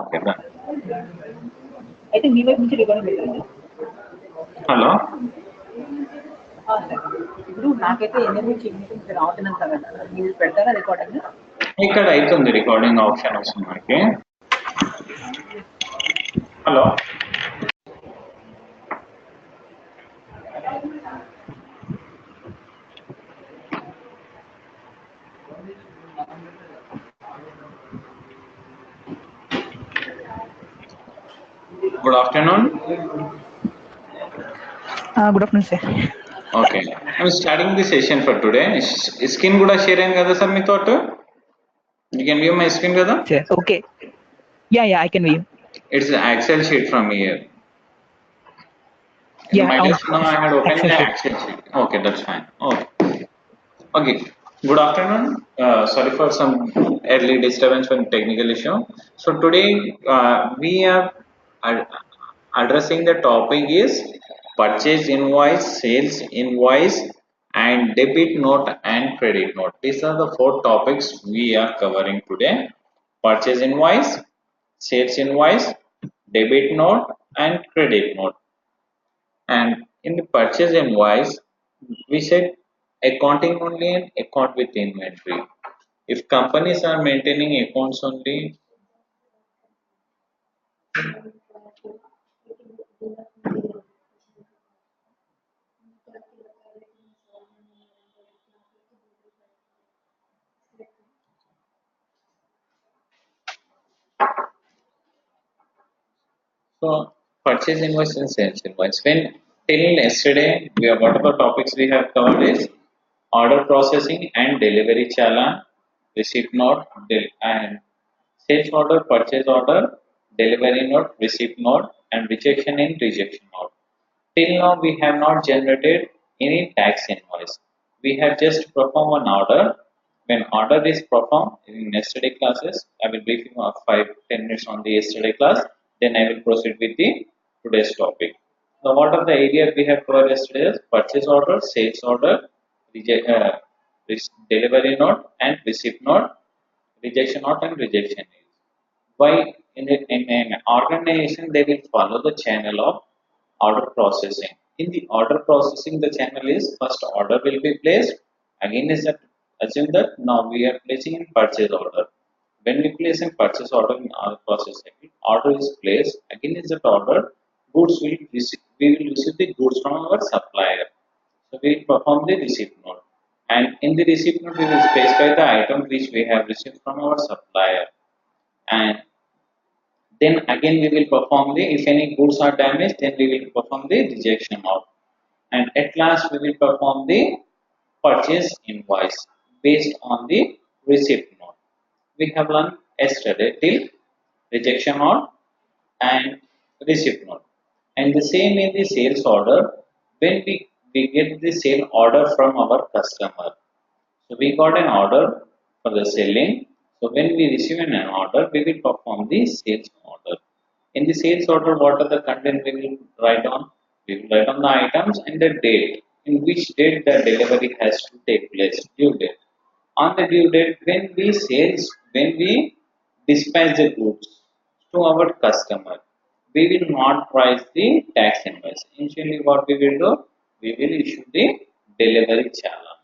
Okay, done. అయితే మీ వైపు నుంచి రికార్డింగ్ పెట్టండి. హలో సరే. ఇప్పుడు నాకైతే ఎన్ని చికెన్ రావట్లేదు కదా, మీరు పెడతారా రికార్డింగ్? ఇక్కడ అవుతుంది రికార్డింగ్ ఆప్షన్ వస్తుంది మనకి. Hello good afternoon. Good afternoon sir. Okay, I'm starting the session for today. Screen కూడా షేర్ అయింది కదా సార్ మీతో? You can view my screen కదా? Yes, okay. Yeah, I can view. It's an Excel sheet from here. In my desk now I had opened the Excel sheet. Okay, that's fine. Okay. Good afternoon. Sorry for some early disturbance and technical issue. So today we are addressing the topic is purchase invoice, sales invoice, and debit note and credit note. These are the 4 topics we are covering today: purchase invoice, sales invoice, debit note, and credit note. And in the purchase invoice, we said accounting only and account with inventory. If companies are maintaining accounts only, so purchase invoice and sales invoice. When till yesterday, what are the topics we have covered is order processing and delivery challan, receipt note, and sales order, purchase order, delivery note, receipt note, and rejection in rejection note. Till now, we have not generated any tax invoice. We have just performed an order. When order is performed in yesterday classes, I will brief you of 5-10 minutes on the yesterday class. Then I will proceed with the today's topic. Now, what are the areas we have covered yesterday? Purchase order, sales order, delivery note, and receipt note, rejection note, and rejection is. Why in an organization they will follow the channel of order processing. In the order processing, the channel is first order will be placed. Again, is that assume that now we are placing in purchase order. When we place in purchase order in order processing, order is placed. Again, is that order goods will receive. We will receive the goods from our supplier. So we perform the receipt note, and in the receipt note we will specify the item which we have received from our supplier, and then again we will perform the, if any goods are damaged, then we will perform the rejection note, and at last we will perform the purchase invoice based on the receipt note. We have learned yesterday till rejection note and receipt note, and the same in the sales order. When we get the sale order from our customer, so we got an order for the selling. So when we receive an order, we will perform the sales order. In the sales order, what are the content we will write on? We will write on the items and the date, in which date the delivery has to take place, due date. On the due date, when we dispatch the goods to our customer, we will not price the tax invoice. Initially, what we will do? We will issue the delivery challan.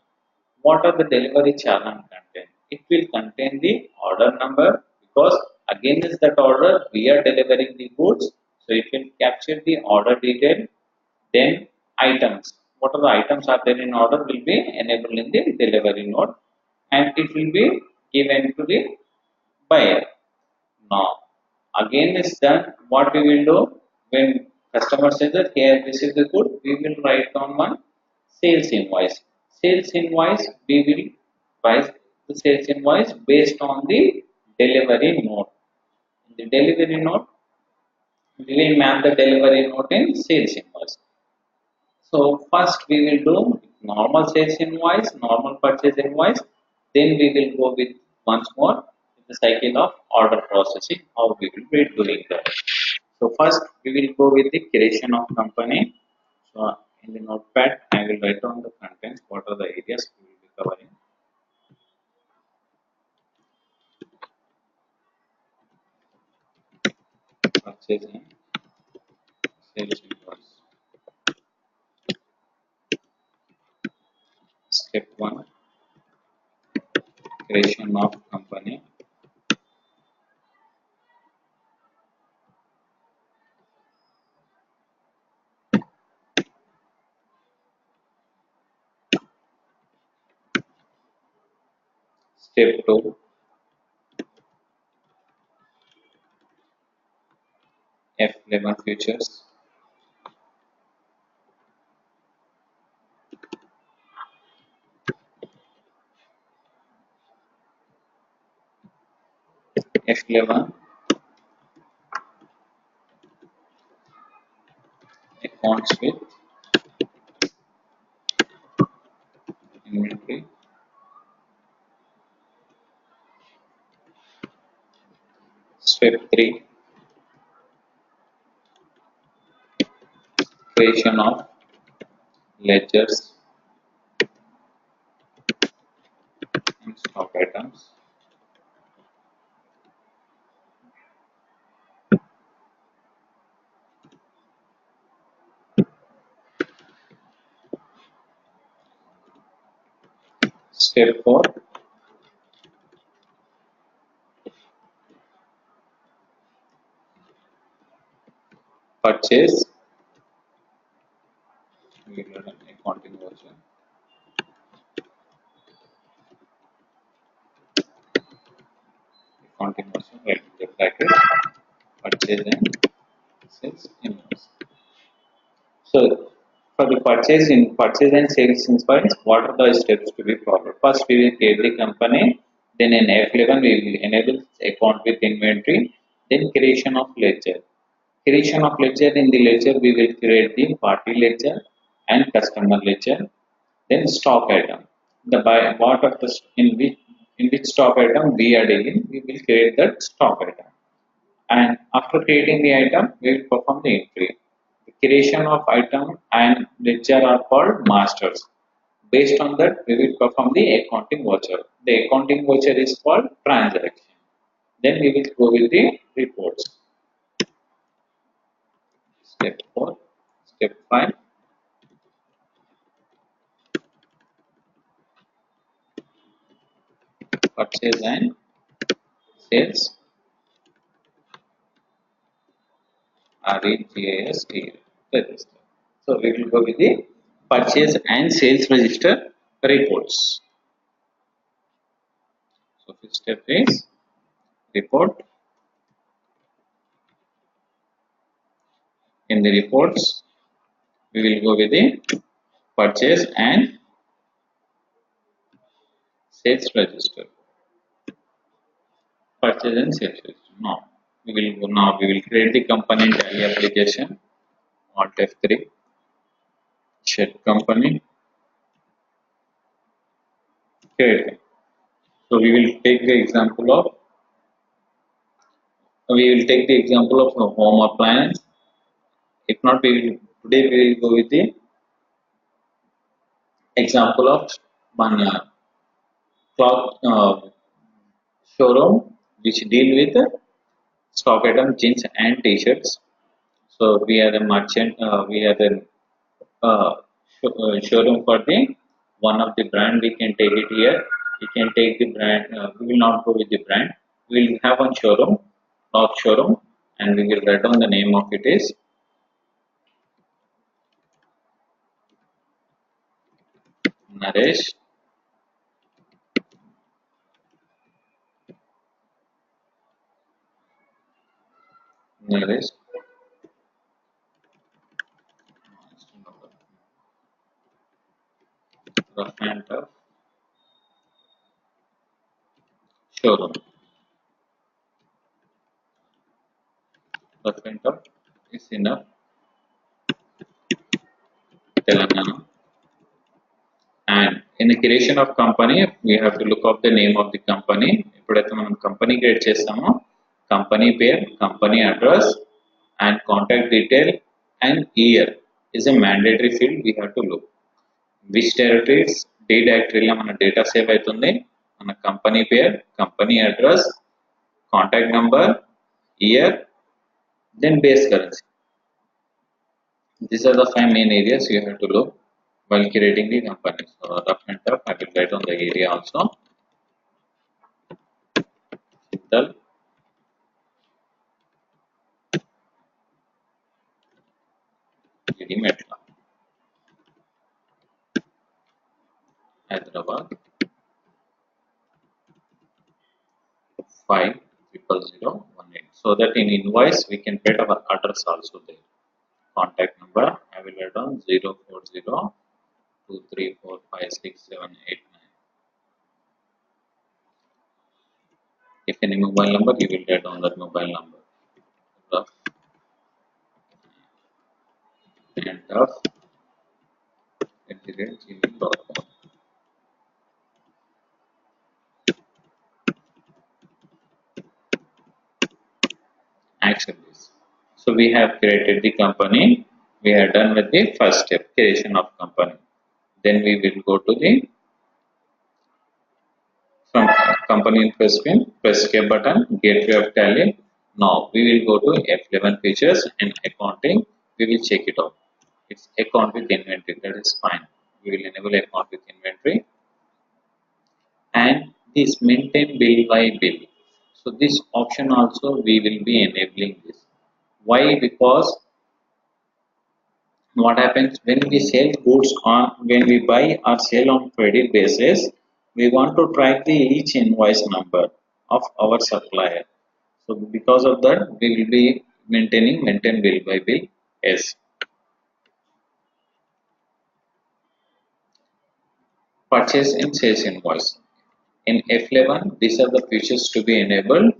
What are the delivery challan content? It will contain the order number, because against that order we are delivering the goods, so it will capture the order detail. Then items, what are the items are there in order will be enabled in the delivery note, and it will be given to the buyer. Now again is done, what we will do? When customer says that here this is the good, we will write down one sales invoice. Sales invoice, we will price the sales invoice based on the delivery note. In the delivery note, we will map the delivery note in sales invoice. So first we will do normal sales invoice, normal purchase invoice. Then we will go with once more the cycle of order processing, how we will be doing that. So first we will go with the creation of company. So in the notepad, I will write down the contents, what are the areas we will be covering. purchase and sales invoice. Step 1, creation of company. Step 2, F11 features. F11, accounts with inventory. Step 3, creation of ledgers and stock items. Step 4, purchase. We will run accounting version. Accounting version, right in the bracket, purchase and sales invoice. So for the purchase and sales invoice, what are the steps to be followed? First, we will create the company. Then in F11, we will enable account with inventory. Then creation of ledger. Creation of ledger, in the ledger we will create the party ledger and customer ledger. Then stock item. The by what of the in which stock item we are dealing, we will create that stock item. And after creating the item, we will perform the entry. The creation of item and ledger are called masters. Based on that, we will perform the accounting voucher. The accounting voucher is called transaction. Then we will go with the reports. Step 4, step 5. Purchase and sales. REGIST register. So we will go with the purchase and sales register reports. So first step is report. In the reports, we will go with the purchase and sales register. Purchase and sales register. Now we will create the company in Tally application. Alt F3. Shed company. Create. So we will take the example of a home appliance. If not, today we will go with the example of one cloth showroom which deal with stock item jeans and t-shirts. So we are the merchant. We are the showroom for the one of the brand. We can take it here. We can take the brand. We will not go with the brand. We will have one showroom, cloth showroom, and we will write down the name of it is Naresh. Naresh. Rough and tough showroom. Rough and tough is enough. Telangana. And in the creation of company, we have to look up the name of the company. ఎప్పుడైతే మనం company create చేస్తామో company పేరు, company address and contact detail and year is a mandatory field we have to look. Which directories? D డైరెక్టరీలో మన data save అవుతుంది. మన company పేరు, company address, contact number, year, Then base currency. These are the 5 main areas you have to look while creating the company. So rough and tough, I will write on the area also. Shittal, GD Metla, Hyderabad, 50018. So that in invoice we can put our address also there. Contact number I will write on 04023456789. If any mobile number, you will write on that mobile number. Rough and tough @gmail.com. Accept this. So we have created the company. We are done with the first step, creation of company. Then we will go to the from company investment, press escape button, gateway of tally. Now we will go to F11 features and accounting. We will check it out. It's account with inventory. That is fine. We will enable account with inventory and this maintain bill by bill. So this option also we will be enabling this. Why? Because what happens when we sell goods on when we buy or sell on credit basis, we want to track the each invoice number of our supplier. So because of that we will be maintain bill by bill. Yes. Purchase and sales invoice in F11, these are the features to be enabled.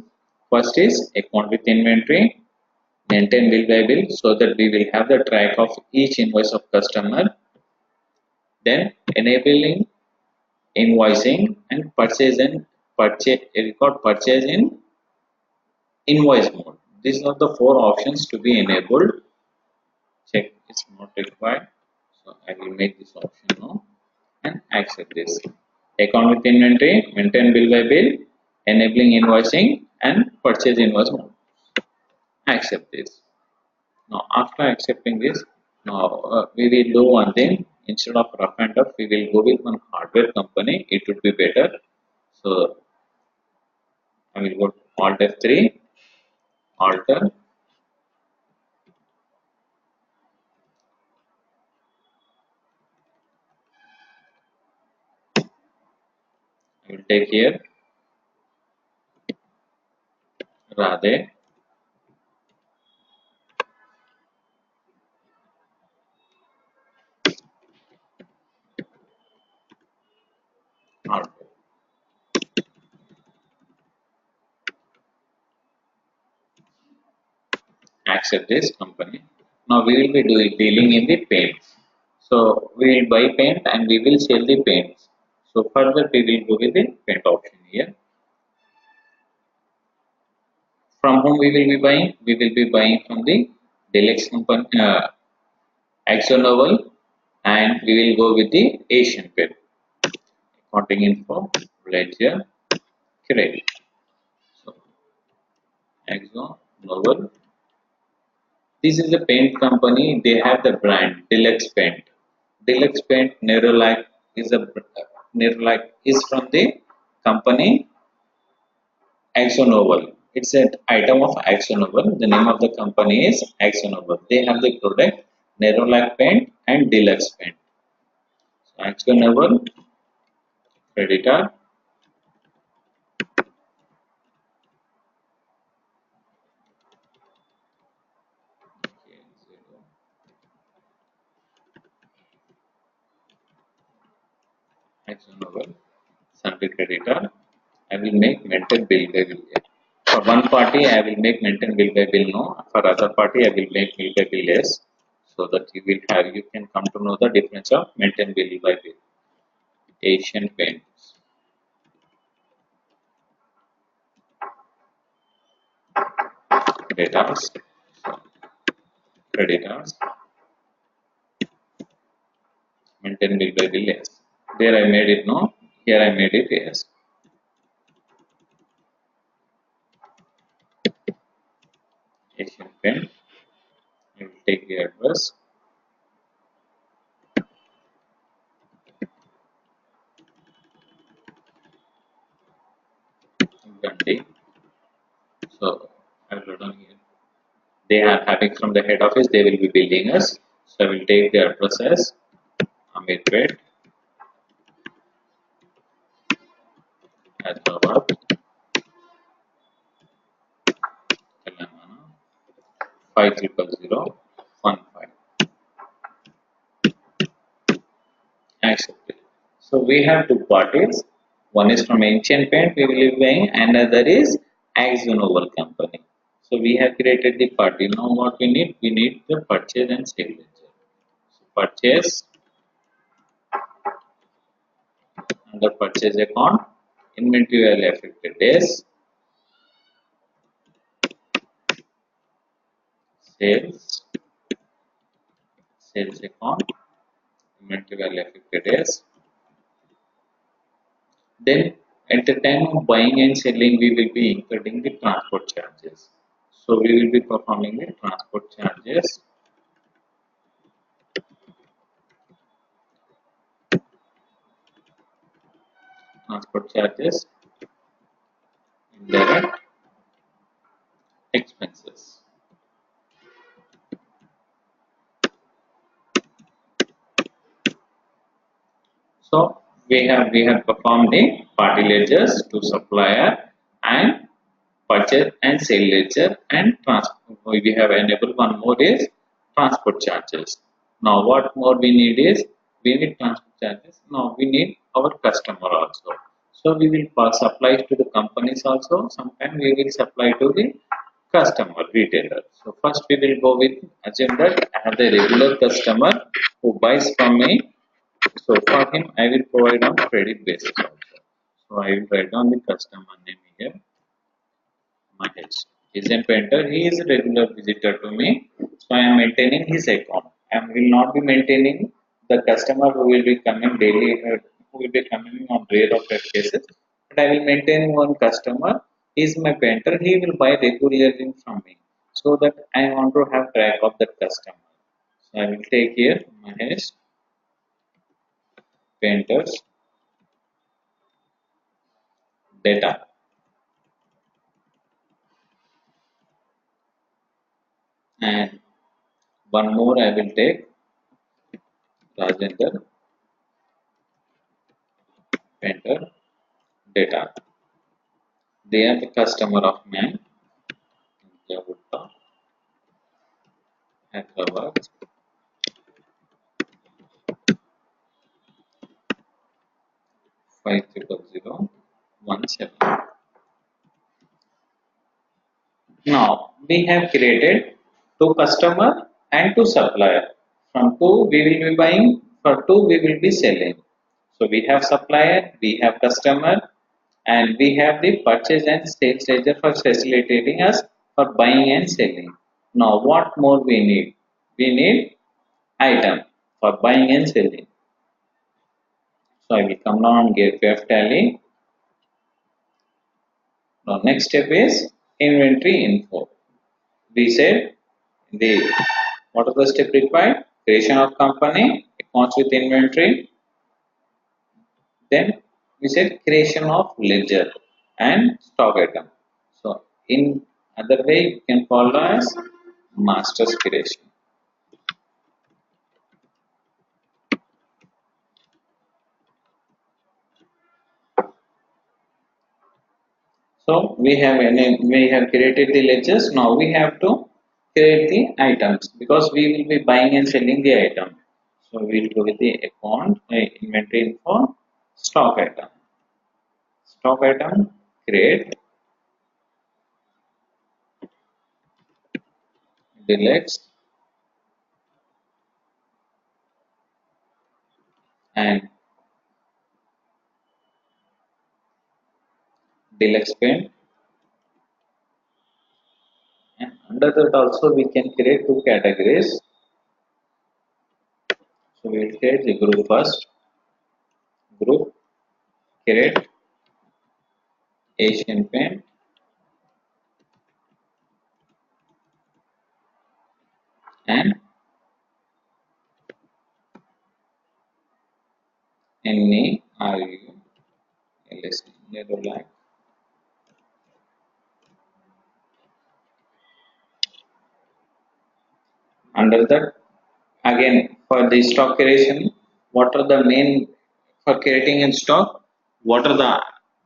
First is account with inventory, maintain bill by bill, so that we will have the track of each invoice of customer. Then enabling invoicing and record purchase in invoice mode. These are the 4 options to be enabled. Check it's not required, so I will make this option now and accept this. Account with inventory, maintain bill by bill, enabling invoicing and purchase invoice mode. Accept this. Now after accepting this, now we will do one thing. Instead of rough and tough, we will go with one hardware company. It would be better. So I will go to Alt F3, alter, I will take here Radhe, alter. Accept this company. Now we will be dealing in the paints. So we will buy paint and we will sell the paints. So further we will go with the paint option here. From whom we will be buying? We will be buying from the Deluxe company, Axonovel, and we will go with the Asian Paint. Accounting info, ledger, credit. So Axonovel. This is a paint company. They have the brand Deluxe Paint. Deluxe Paint Nerolac is from the company Axonovel. It's an item of Axonovel. The name of the company is Axonovel. They have the product Nerolac Paint and Deluxe Paint. So Axonovel creditor. Axonovel sundry creditor. I will make maintain bill by bill. For one party, I will make maintain bill by bill no. For other party, I will make bill by bill yes. So that you can come to know the difference of maintain bill by bill. Asian Paints. Creditors. Creditors. Maintain bill by bill yes. There I made it no. Here I made it yes. Asian Paint. I will take the address. Gandhi. So I will write on here. They are having from the head office, they will be building us. So I will take the address as Amirpet, Hyderabad, Telangana, 500015. Accepted. So we have two parties. One is from Ancient Paint we will be buying, and another is Axonoval company. So we have created the party. Now what we need? We need the purchase and sale ledger. So purchase under purchase account, inventory value affected days, sales, sales account, inventory value affected days. Then at the time of buying and selling, we will be incurring the transport charges. So we will be performing the transport charges, indirect expenses. So we have performed the party ledgers to supplier and purchase and sale ledger and transport. We have enabled one more is transport charges. Now what more we need is we need transport charges. Now we need our customer also. So we will supply to the companies also. Sometimes we will supply to the customer retailer. So first we will go with assume that I have the regular customer who buys from me. So for him I will provide on credit basis also. So I will write down the customer name here. Mahesh. He's a painter. He is a regular visitor to me. So I am maintaining his account. I will not be maintaining the customer who will be coming daily, who will be coming on rare of rare cases. But I will maintain one customer. He is my painter. He will buy regularly from me. So that I want to have track of that customer. So I will take here Mahesh painters data. And one more I will take Rajendra painter data. They are the customer of man. Jakarta, Hyderabad, 500017. Now we have created two customer and two supplier. From two we will be buying, for two we will be selling. So we have supplier, we have customer, and we have the purchase and sales ledger for facilitating us for buying and selling. Now what more we need? We need item for buying and selling. So I will come down on gateway of tally. Now next step is inventory info. We said the what are the step required? Creation of company, accounts with inventory. Then we said creation of ledger and stock item. So in other way you can follow as master's creation. So we have created the ledgers. Now we have to create the items because we will be buying and selling the item. So we will go with the account inventory info stock item. Stock item create deluxe and deluxe paint, and under that also we can create two categories. So we will create the group first. Group create Asian paint and Nerolac. Under that, again, for the stock creation, what are the main for creating in stock? What are the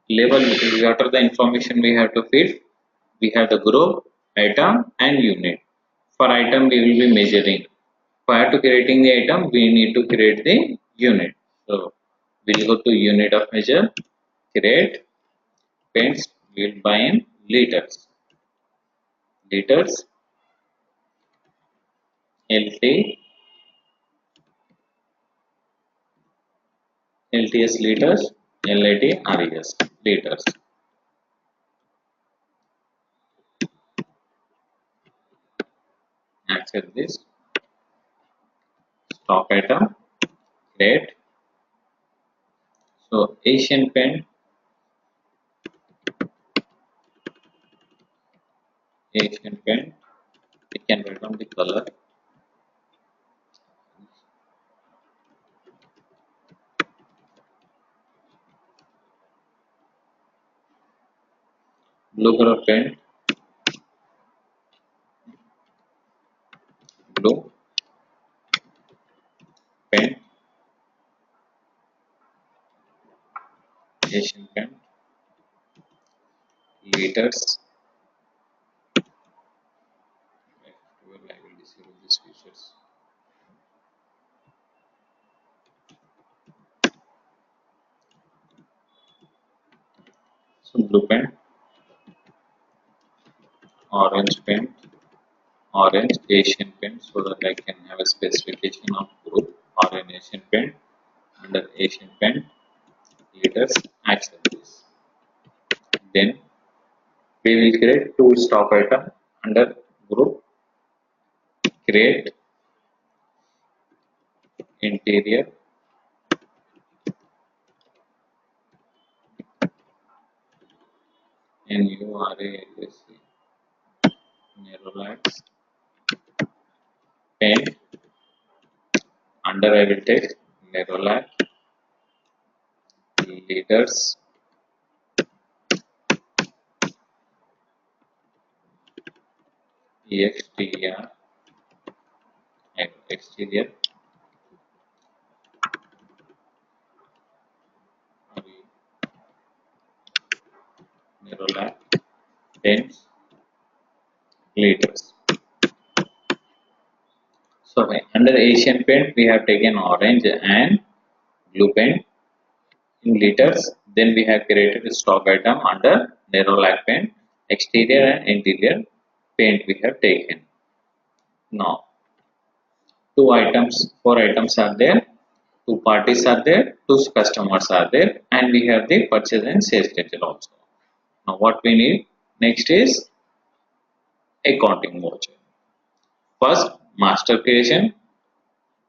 level? What are the information we have to feed? We have the group, item, and unit. For item, we will be measuring. Prior to creating the item, we need to create the unit. So we'll go to unit of measure, create, pence, we'll buy in liters. Liters, LT, LTS liters, LIT, RES liters. Accept this. Stock item, create. So Asian Paint, Asian Paint, we can write on the color. Blue color paint, blue paint, Asian Paint, liters. Well, I will disable these features. So blue paint, orange paint, orange Asian paint, so that I can have a specification of group orange Asian paint. Under Asian paint, liters, accept this. Then we will create two stock item under group, create interior, NURALC, Nerolax, paint. Under I will take Nerolac, liters, exterior, exterior, Nerolac, paints, liters. So under Asian paint we have taken orange and blue paint in liters. Then we have created a stock item under Nerolac paint, exterior and interior paint we have taken. Now four items are there, two parties are there, two customers are there, and we have the purchase and sales ledger also. Now what we need next is accounting voucher. First, master creation,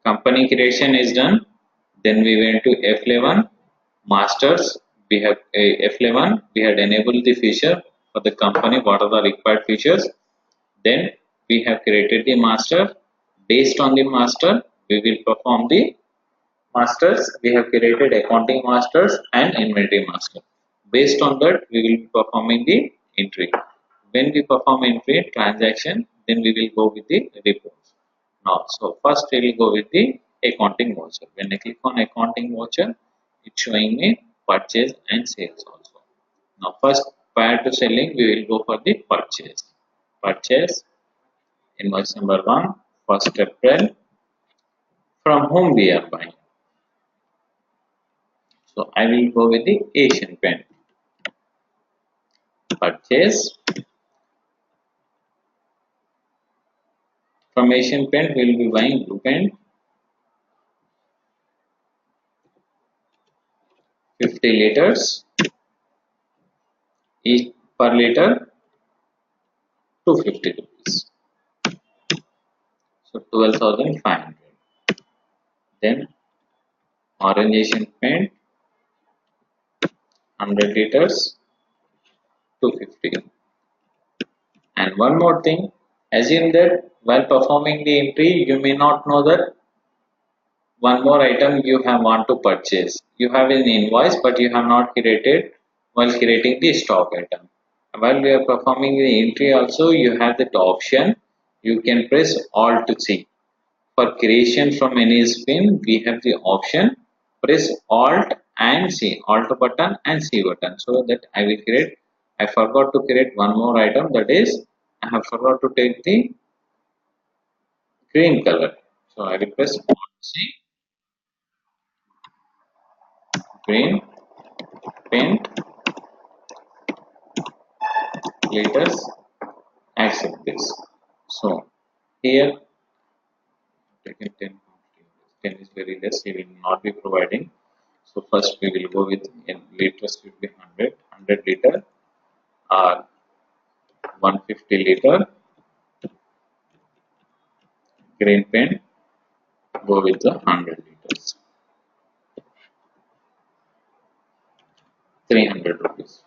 company creation is done. Then we went to F11 masters. We have a F11. We had enabled the feature for the company. What are the required features? Then we have created the master. Based on the master, we will perform the masters. We have created accounting masters and inventory master. Based on that, we will be performing the entry. When we perform entry transaction, then we will go with the reports. Now, so first we will go with the accounting voucher. When I click on accounting voucher, it's showing me purchase and sales also. Now, first prior to selling, we will go for the purchase. Purchase invoice number 1, 1st April. From whom we are buying? So I will go with the Asian Paint. Purchase from Asian Paint, we will be buying blue paint, 50 liters, each per liter 250 rupees. So 12,500. Then orange Asian Paint, 100 liters, 250. And one more thing, assume that While performing the entry, you may not know that one more item you have want to purchase. You have an invoice, but you have not created while creating the stock item. While we are performing the entry also, you have that option. You can press Alt C. For creation from any screen, we have the option press Alt and C, Alt button and C button. So that I will create. I forgot to create one more item, that is I have forgot to take the green color. So I will press Alt C, green, paint, letters, accept this. So here taken 10, 10 is very less, he will not be providing. So first we will go with liters will be 100 liter or 150 liter green pen, go with the 100 liters, 300 rupees.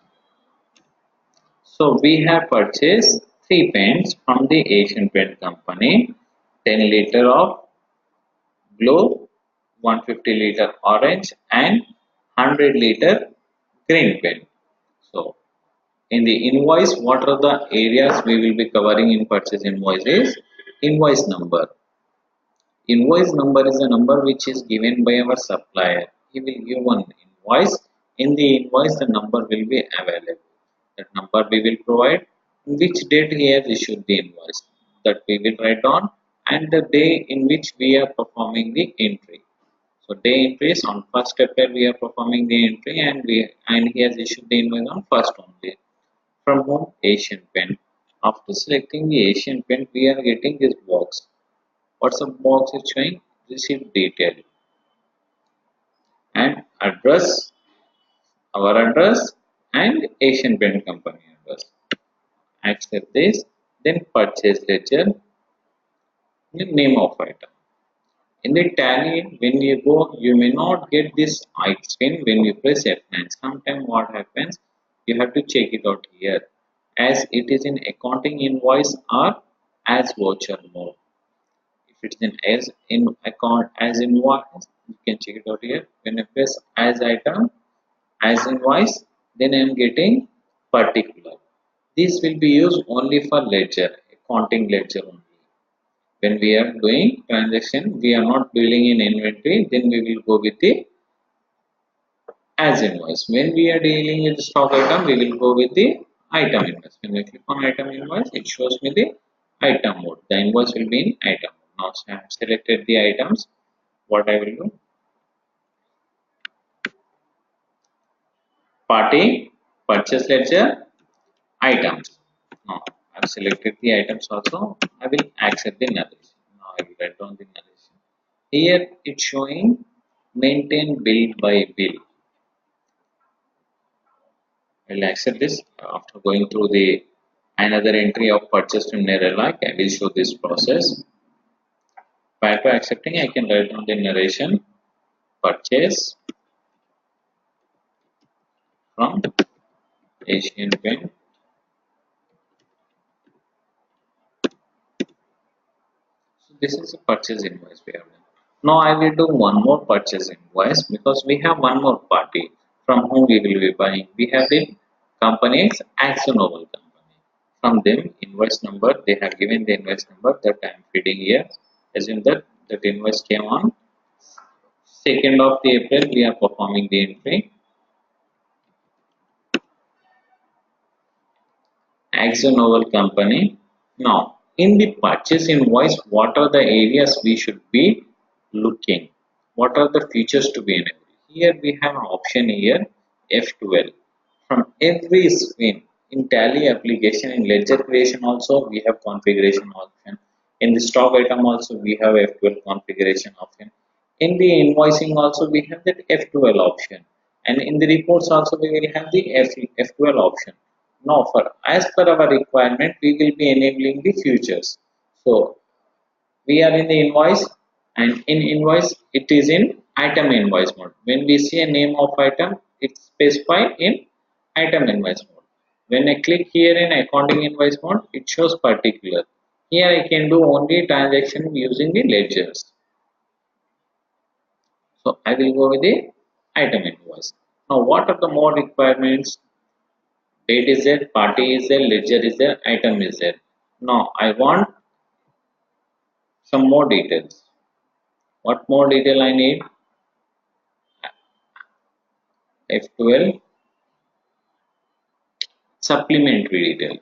So we have purchased 3 pens from the Asian Paint Company, 10 liter of blue, 150 liter orange and 100 liter green pen. So in the invoice, what are the areas we will be covering in purchase invoice is invoice number. Invoice number is a number which is given by our supplier. He will give one invoice. In the invoice, the number will be available. That number we will provide. Which date he has issued the invoice. That we will write down, and the day in which we are performing the entry. So day entry is on 1st April we are performing the entry, and he has issued the invoice on 1st only. From whom? Asian Paint. After selecting the Asian Paint, we are getting this box. What's the box is showing? Receipt detail and address, our address and Asian Paint Company address. Accept this, then purchase ledger, the name of item. In the tally, when you go, you may not get this screen when you press F9. Sometimes what happens, you have to check it out here, as it is in accounting invoice or as voucher mode. If it's in account as invoice, you can check it out here. When I press as item, as invoice, then I am getting particular. This will be used only for ledger, accounting ledger only. When we are doing transaction, we are not dealing in inventory, then we will go with the as invoice. When we are dealing with stock item, we will go with the item invoice. When we click on item invoice, it shows me the item mode. The invoice will be in item mode. Now I have selected the items. What I will do? Party, purchase ledger, items. Now I have selected the items also. I will accept the narration. Now I will write down the narration. Here it's showing maintain bill by bill. I will accept this. After going through the another entry of purchase from Nerelak, I will show this process. Prior to accepting, I can write down the narration purchase from Asian Paint. So this is a purchase invoice we have done. Now I will do one more purchase invoice because we have one more party from whom we will be buying. We have the company's Axonoval company. From them invoice number, they have given the invoice number that I am feeding here. Assume that invoice came on 2nd of the April. We are performing the entry. Axonoval company. Now, in the purchase invoice, what are the areas we should be looking? What are the features to be enabled? Here we have an option here, F12. From every screen, in Tally application, in ledger creation also, we have configuration option. In the stock item also, we have F12 configuration option. In the invoicing also, we have that F12 option. And in the reports also, we will have the F12 option. Now, for as per our requirement, we will be enabling the features. So, we are in the invoice, and in invoice, it is in item invoice mode. When we see a name of item, it's specified in item invoice mode. When I click here in accounting invoice mode, it shows particular. Here I can do only transaction using the ledgers. So I will go with the item invoice. Now what are the more requirements? Date is there, party is there, ledger is there, item is there. Now I want some more details. What more detail I need? F12 supplementary detail.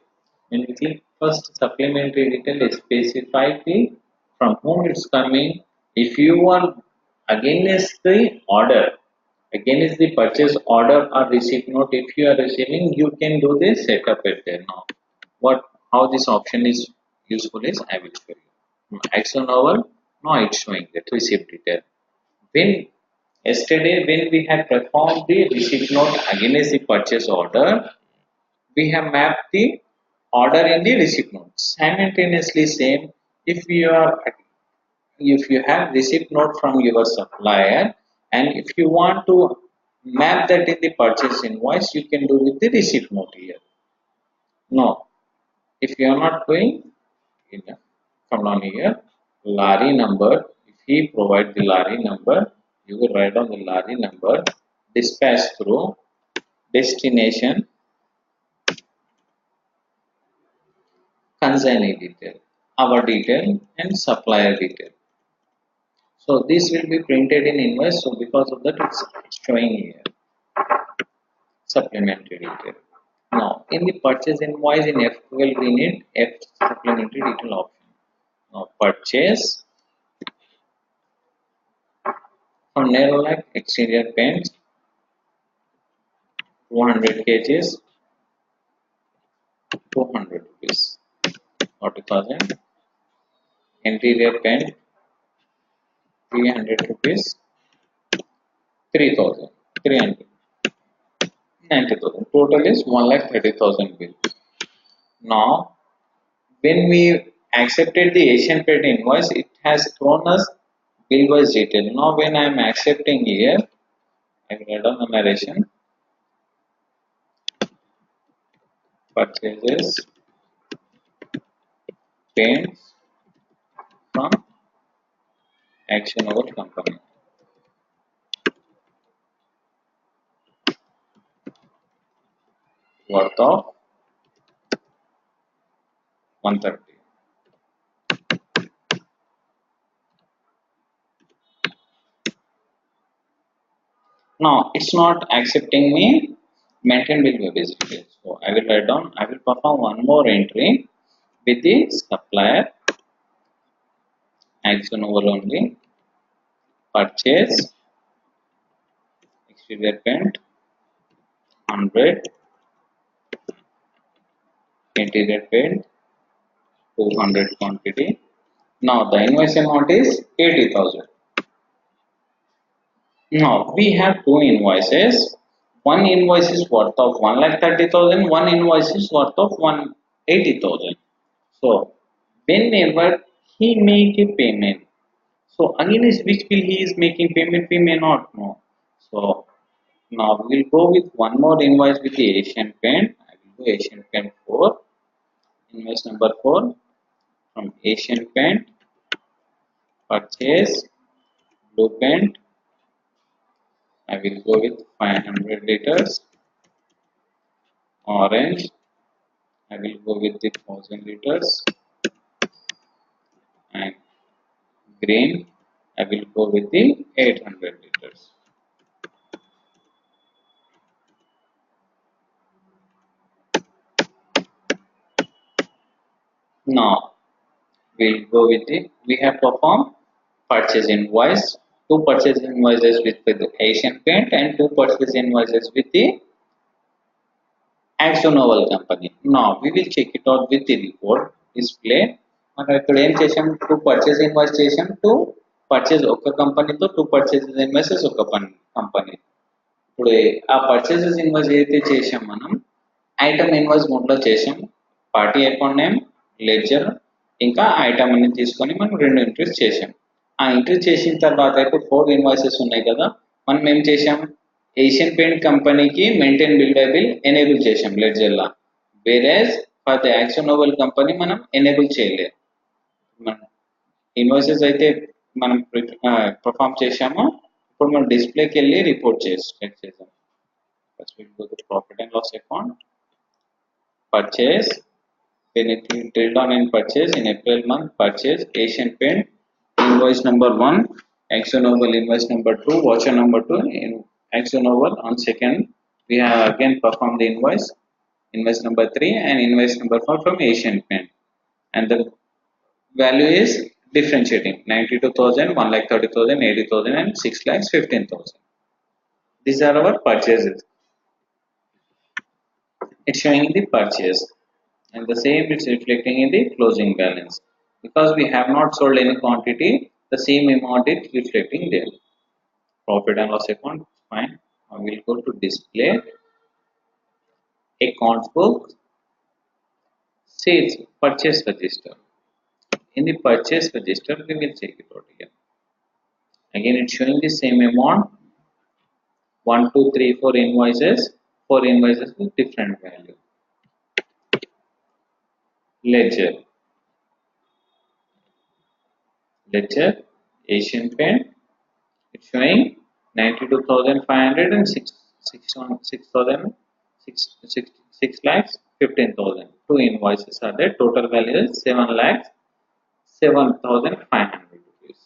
When we click first supplementary detail, it specifies the from whom it's coming. If you are against the order, against the purchase order or receipt note, if you are receiving, you can do the setup at there. Now, how this option is useful is I will show you. Action over, now it's showing the receipt detail. When yesterday when we had performed the receipt note against the purchase order, we have mapped the order in the receipt note. Simultaneously same, if you have receipt note from your supplier and if you want to map that in the purchase invoice, you can do with the receipt note here. No, if you are not doing, come down here, lorry number. If he provide the lorry number, you will write down the lorry number, dispatch through, destination, consignee detail, our detail, and supplier detail. So this will be printed in invoice. So because of that, it's showing here supplementary detail. Now in the purchase invoice in F12, we need F supplementary detail option. Now purchase from Nerolac exterior paints 200 kgs 200 rupees 40,000. Interior paint 300 rupees 3,000 300 90,000. Total is 1,30,000 bill. Now when we accepted the Asian Paint invoice, it has thrown us bill wise detail. Now when I am accepting here, I will add on the narration. Purchases paints from actionable company worth of 130. Now it's not accepting me maintain bill web details. So I will write down, I will perform one more entry with the supplier actionable only. Purchase exterior paint 100, interior paint 200 quantity. Now the invoice amount is 80,000. Now we have two invoices. One invoice is worth of 1,30,000. One invoice is worth of 180,000. So whenever he make a payment, so against which bill he is making payment, we may not know. So now we will go with one more invoice with the Asian Paint. I will do Asian Paint 4. Invoice number 4 from Asian Paint. Purchase blue paint. I will go with 500 liters. Orange. I will go with the 1000 liters. And green. I will go with the 800 liters. Now we'll go with we have performed purchase invoice, two purchase invoices with the Asian Paint and two purchase invoices with the Axonoval company. Now we will check it out with the report display. మనం ఇక్కడ ఏం చేసాం, two purchase invoice చేసాం, two purchase ఒక కంపెనీతో two purchases invoices ఒక company. ఇప్పుడు ఆ పర్చేసెస్ ఇన్వాయిస్ ఏదైతే చేసాం మనం ఐటమ్ ఇన్వాయిస్ మోడ్లో చేసాం. పార్టీ అకౌంట్ నేమ్, లెడ్జర్ ఇంకా ఐటమ్ అనేది తీసుకొని మనం రెండు ఎంట్రీస్ చేసాం. ఆ ఎంట్రీ చేసిన తర్వాత ఇప్పుడు 4 ఇన్వాయిసెస్ ఉన్నాయి కదా, మనం ఏం చేసాం, ఏషియన్ పెయింట్ కంపెనీకి మెయింటైన్ బిల్ ఎనేబుల్ చేసాం లెడ్జర్లా. వేరేజ్ ఫర్ ద యాక్సోనోవల్ కంపెనీ మనం ఎనేబుల్ చేయలేదు. మన ఇన్వాయిసెస్ అయితే మనం పర్ఫామ్ చేసామో ఇప్పుడు మనం డిస్ప్లేకి వెళ్ళి రిపోర్ట్ చెక్ చేద్దాం. First will go to profit and loss account, purchase, then it will drill down and purchase in April month, purchase Asian Paint, invoice number 1, AkzoNobel invoice number 2, voucher number 2, in AkzoNobel on second we have again performed the invoice number 3 and invoice number 4 from Asian Paint, and the value is differentiating 92,000, 1,30,000, 80,000 and 6,15,000. These are our purchases. It's showing the purchase, and the same it's reflecting in the closing balance. Because we have not sold any quantity, the same amount is reflecting there. Profit and loss account, fine. Now we'll go to display, accounts book, sales, purchase register. In the purchase register, we will check it out here. Again, it's showing the same amount, 1, 2, 3, 4 invoices, 4 invoices with different value. Ledger, Asian Paint, it's showing 92,500 and 6 lakhs 15,000. Two invoices are there. Total value is 7 lakhs 7,500 rupees.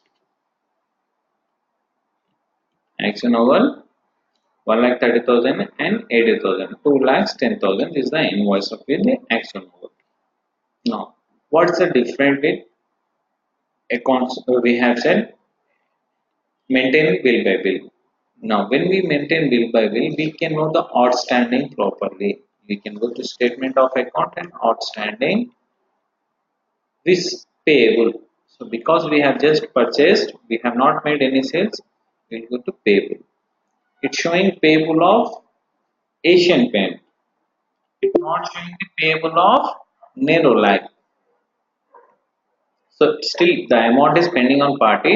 AkzoNobel 1,30,000 and 80,000. 2 lakhs 10,000 is the invoice of the AkzoNobel. Now, what's the difference with accounts? We have said maintain bill by bill. Now, when we maintain bill by bill, we can know the outstanding properly. We can go to statement of account and outstanding, this payable. So, because we have just purchased, we have not made any sales, we will go to payable. It's showing payable of Asian Paint. It's not showing the payable of Nerolac. So still the amount is pending on party.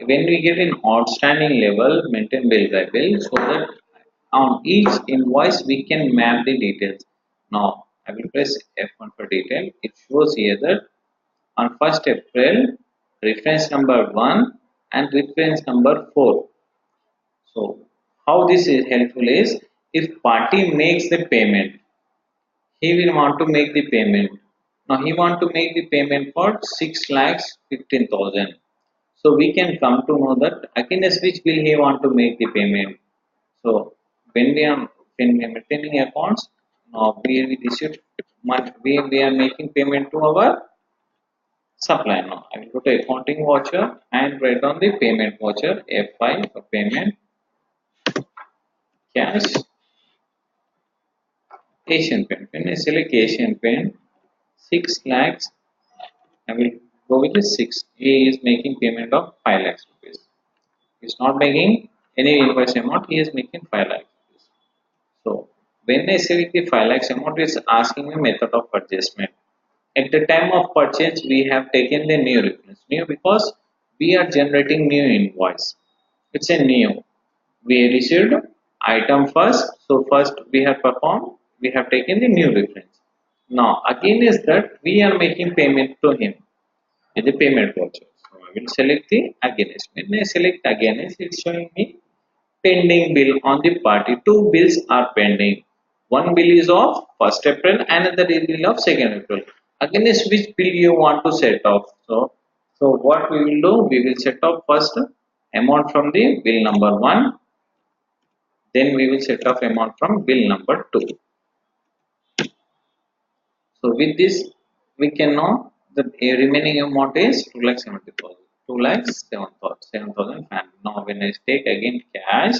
When we get an outstanding level, maintain bill by bill, so that on each invoice we can map the details. Now I will press F1 for detail. It shows here that on 1st April, reference number 1 and reference number 4. So how this is helpful is, if party makes the payment, he will want to make the payment. Now he want to make the payment for 6 lakhs 15,000. So we can come to know that against which will he want to make the payment. So when we are maintaining accounts, now we receive we are making payment to our supply. Now I will go to accounting voucher and write down the payment voucher F5 for payment, cash, Asian Paint. When I select Asian Paint, 6 lakhs, I will go with the 6. He is making payment of 5 lakhs rupees. He is not making any invoice amount, he is making 5 lakhs rupees. So when I select the 5 lakhs amount, it is asking me method of adjustment. At the time of purchase, we have taken the new reference. New because we are generating new invoice. It's a new. We received item first, so first we have performed, we have taken the new reference. Now again is that we are making payment to him with the payment voucher. So I will select the against. When I select against, it's showing me pending bill on the party. Two bills are pending. One bill is of 1st April, another bill of 2nd April. Against which bill you want to set off? So what we will do? We will set off first amount from the bill number 1. Then we will set off amount from bill number 2. So with this, we can know the remaining amount is 2,70,000. 2,07,000. Now when I take again cash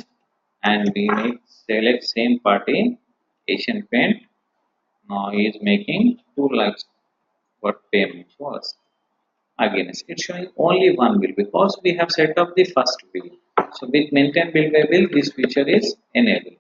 and we make select same party, Asian Paint. Now he is making 2 lakhs what payment was. Again, it's showing only one bill because we have set up the first bill. So with maintain bill by bill, this feature is enabled.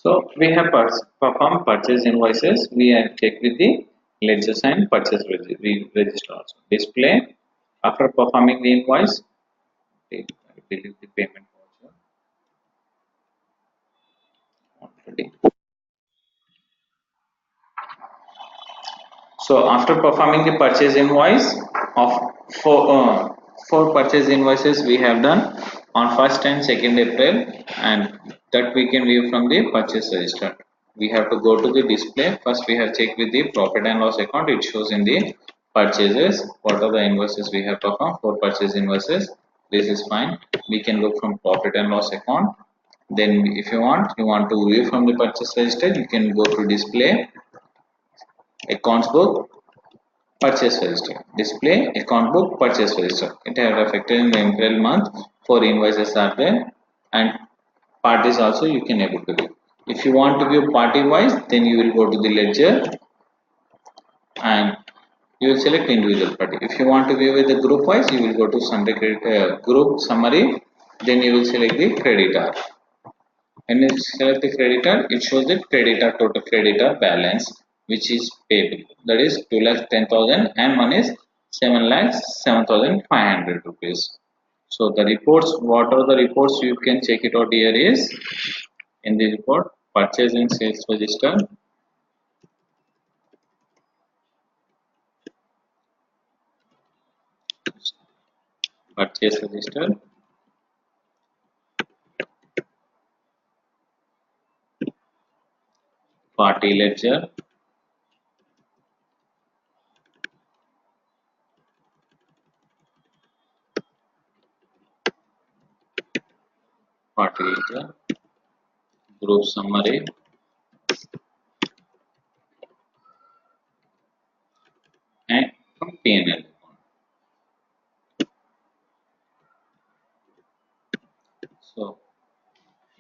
So we have performed purchase invoices. We have checked with the ledgers and purchase register also. Display after performing the invoice. Delete the payment voucher. Already. So after performing the purchase invoice of four purchase invoices we have done on 1st and 2nd April, and that we can view from the purchase register. We have to go to the display. First we have checked with the profit and loss account. It shows in the purchases what are the invoices we have performed. 4 purchase invoices. This is fine. We can look from profit and loss account. Then if you want to view from the purchase register, you can go to display, accounts book, purchase register. Display account book, purchase register. It has affected in the April month. 4 invoices are there, and parties also you can able to view. If you want to view party wise, then you will go to the ledger and you will select individual party. If you want to view with the group wise, you will go to Sunday group summary. Then you will select the creditor. When you select the creditor, it shows the creditor total creditor balance which is payable. That is 2,10,000 and one is 7,07,500 rupees. So the reports, what are the reports you can check it out here is in the report purchase and sales register, purchase register, party ledger, party ledger, group summary, and from P&L. So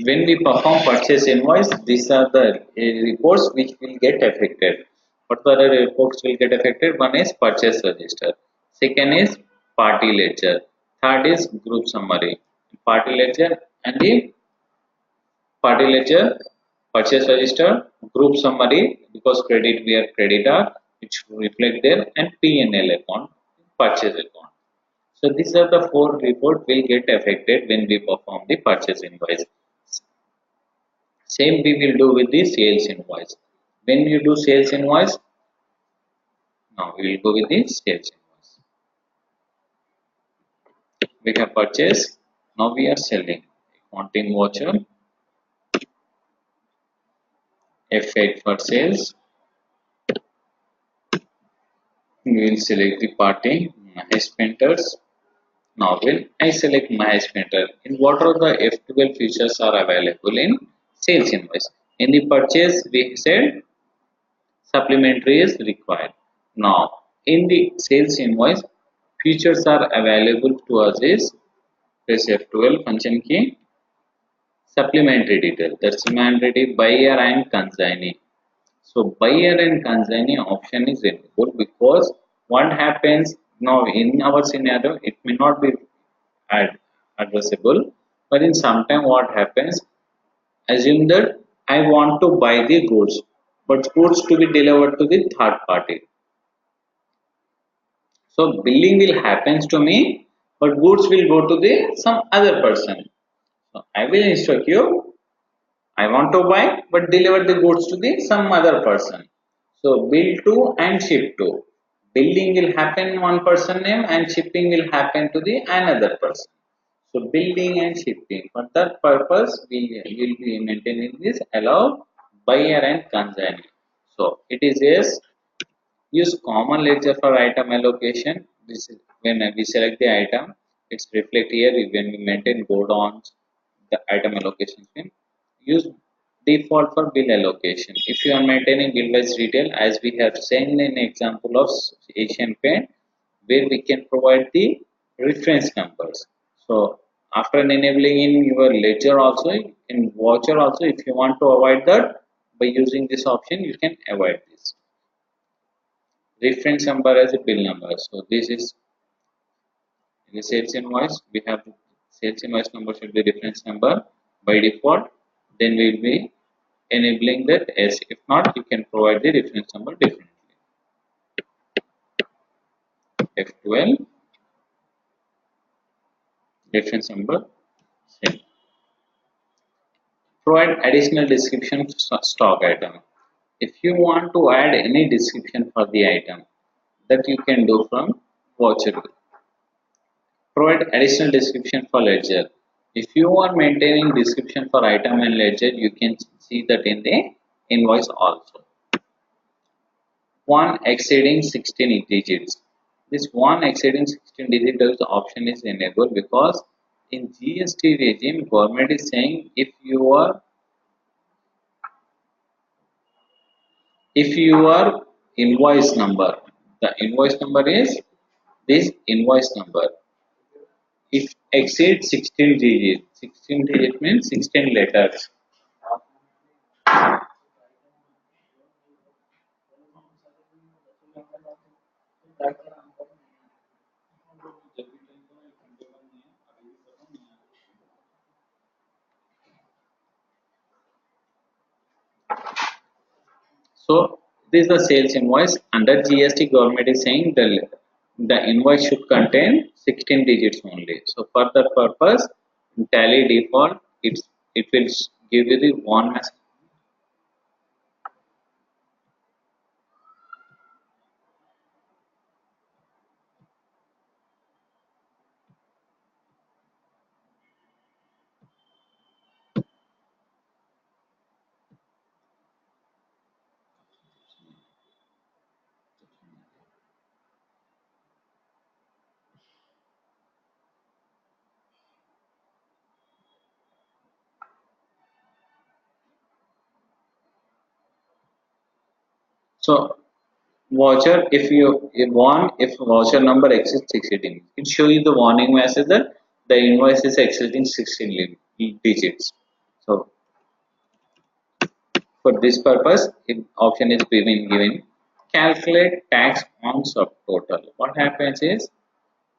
when we perform purchase invoice, these are the reports which will get affected. What are the reports will get affected? One is purchase register, second is party ledger, third is group summary. Party ledger and the party ledger, purchase register, group summary, because credit we are creditor, which reflect there, and P&L account, purchase account. So these are the 4 reports will get affected when we perform the purchase invoice. Same we will do with the sales invoice. When you do sales invoice, now we will go with the sales invoice. We have purchased, now we are selling. Accounting voucher, F8 for sales. We will select the party, Mahesh Painters. Now I select Mahesh Painter. In what are the F12 features are available in sales invoice? In the purchase, we said supplementary is required. Now, in the sales invoice, features are available to us is press F12 function key, supplementary detail. That's mandatory buyer and consignee. So buyer and consignee option is available because what happens now in our scenario, it may not be addressable, but in some time what happens, assume that I want to buy the goods, but goods to be delivered to the third party. So billing will happens to me, but goods will go to the some other person. So I will instruct you, I want to buy, but deliver the goods to the some other person. So bill to and ship to. Billing will happen in one person name and shipping will happen to the another person. So billing and shipping. For that purpose, we will be maintaining this allow buyer and consignee. So it is yes. Use common ledger for item allocation. This is when we select the item. It's reflect here when we maintain go downs the item allocation scheme. Use default for bill allocation. If you are maintaining bill wise retail, as we have seen in example of Asian Paint, where we can provide the reference numbers. So after enabling in your ledger also, in voucher also, if you want to avoid that, by using this option, you can avoid this. Reference number as a bill number. So this is in the sales invoice. We have sales invoice number should be reference number by default. Then we will be enabling that yes. If not, you can provide the reference number differently. F12 reference number same. Provide additional description for stock item. If you want to add any description for the item, that you can do from voucher. Provide additional description for ledger. If you are maintaining description for item and ledger, you can see that in the invoice also. One exceeding 16 digits. This one exceeding 16 digits option is enabled because in GST regime, government is saying if your invoice number, the invoice number is this invoice number. If exceeds 16 digits, 16 digit means 16 letters. So this is the sales invoice. Under GST, government is saying the invoice should contain 16 digits only. So for that purpose, in Tally default, it will give you the one message. So voucher, if voucher number exceeds 16, it shows you the warning message that the invoice is exceeding 16 digits. So for this purpose, option is being given. Calculate tax on subtotal. What happens is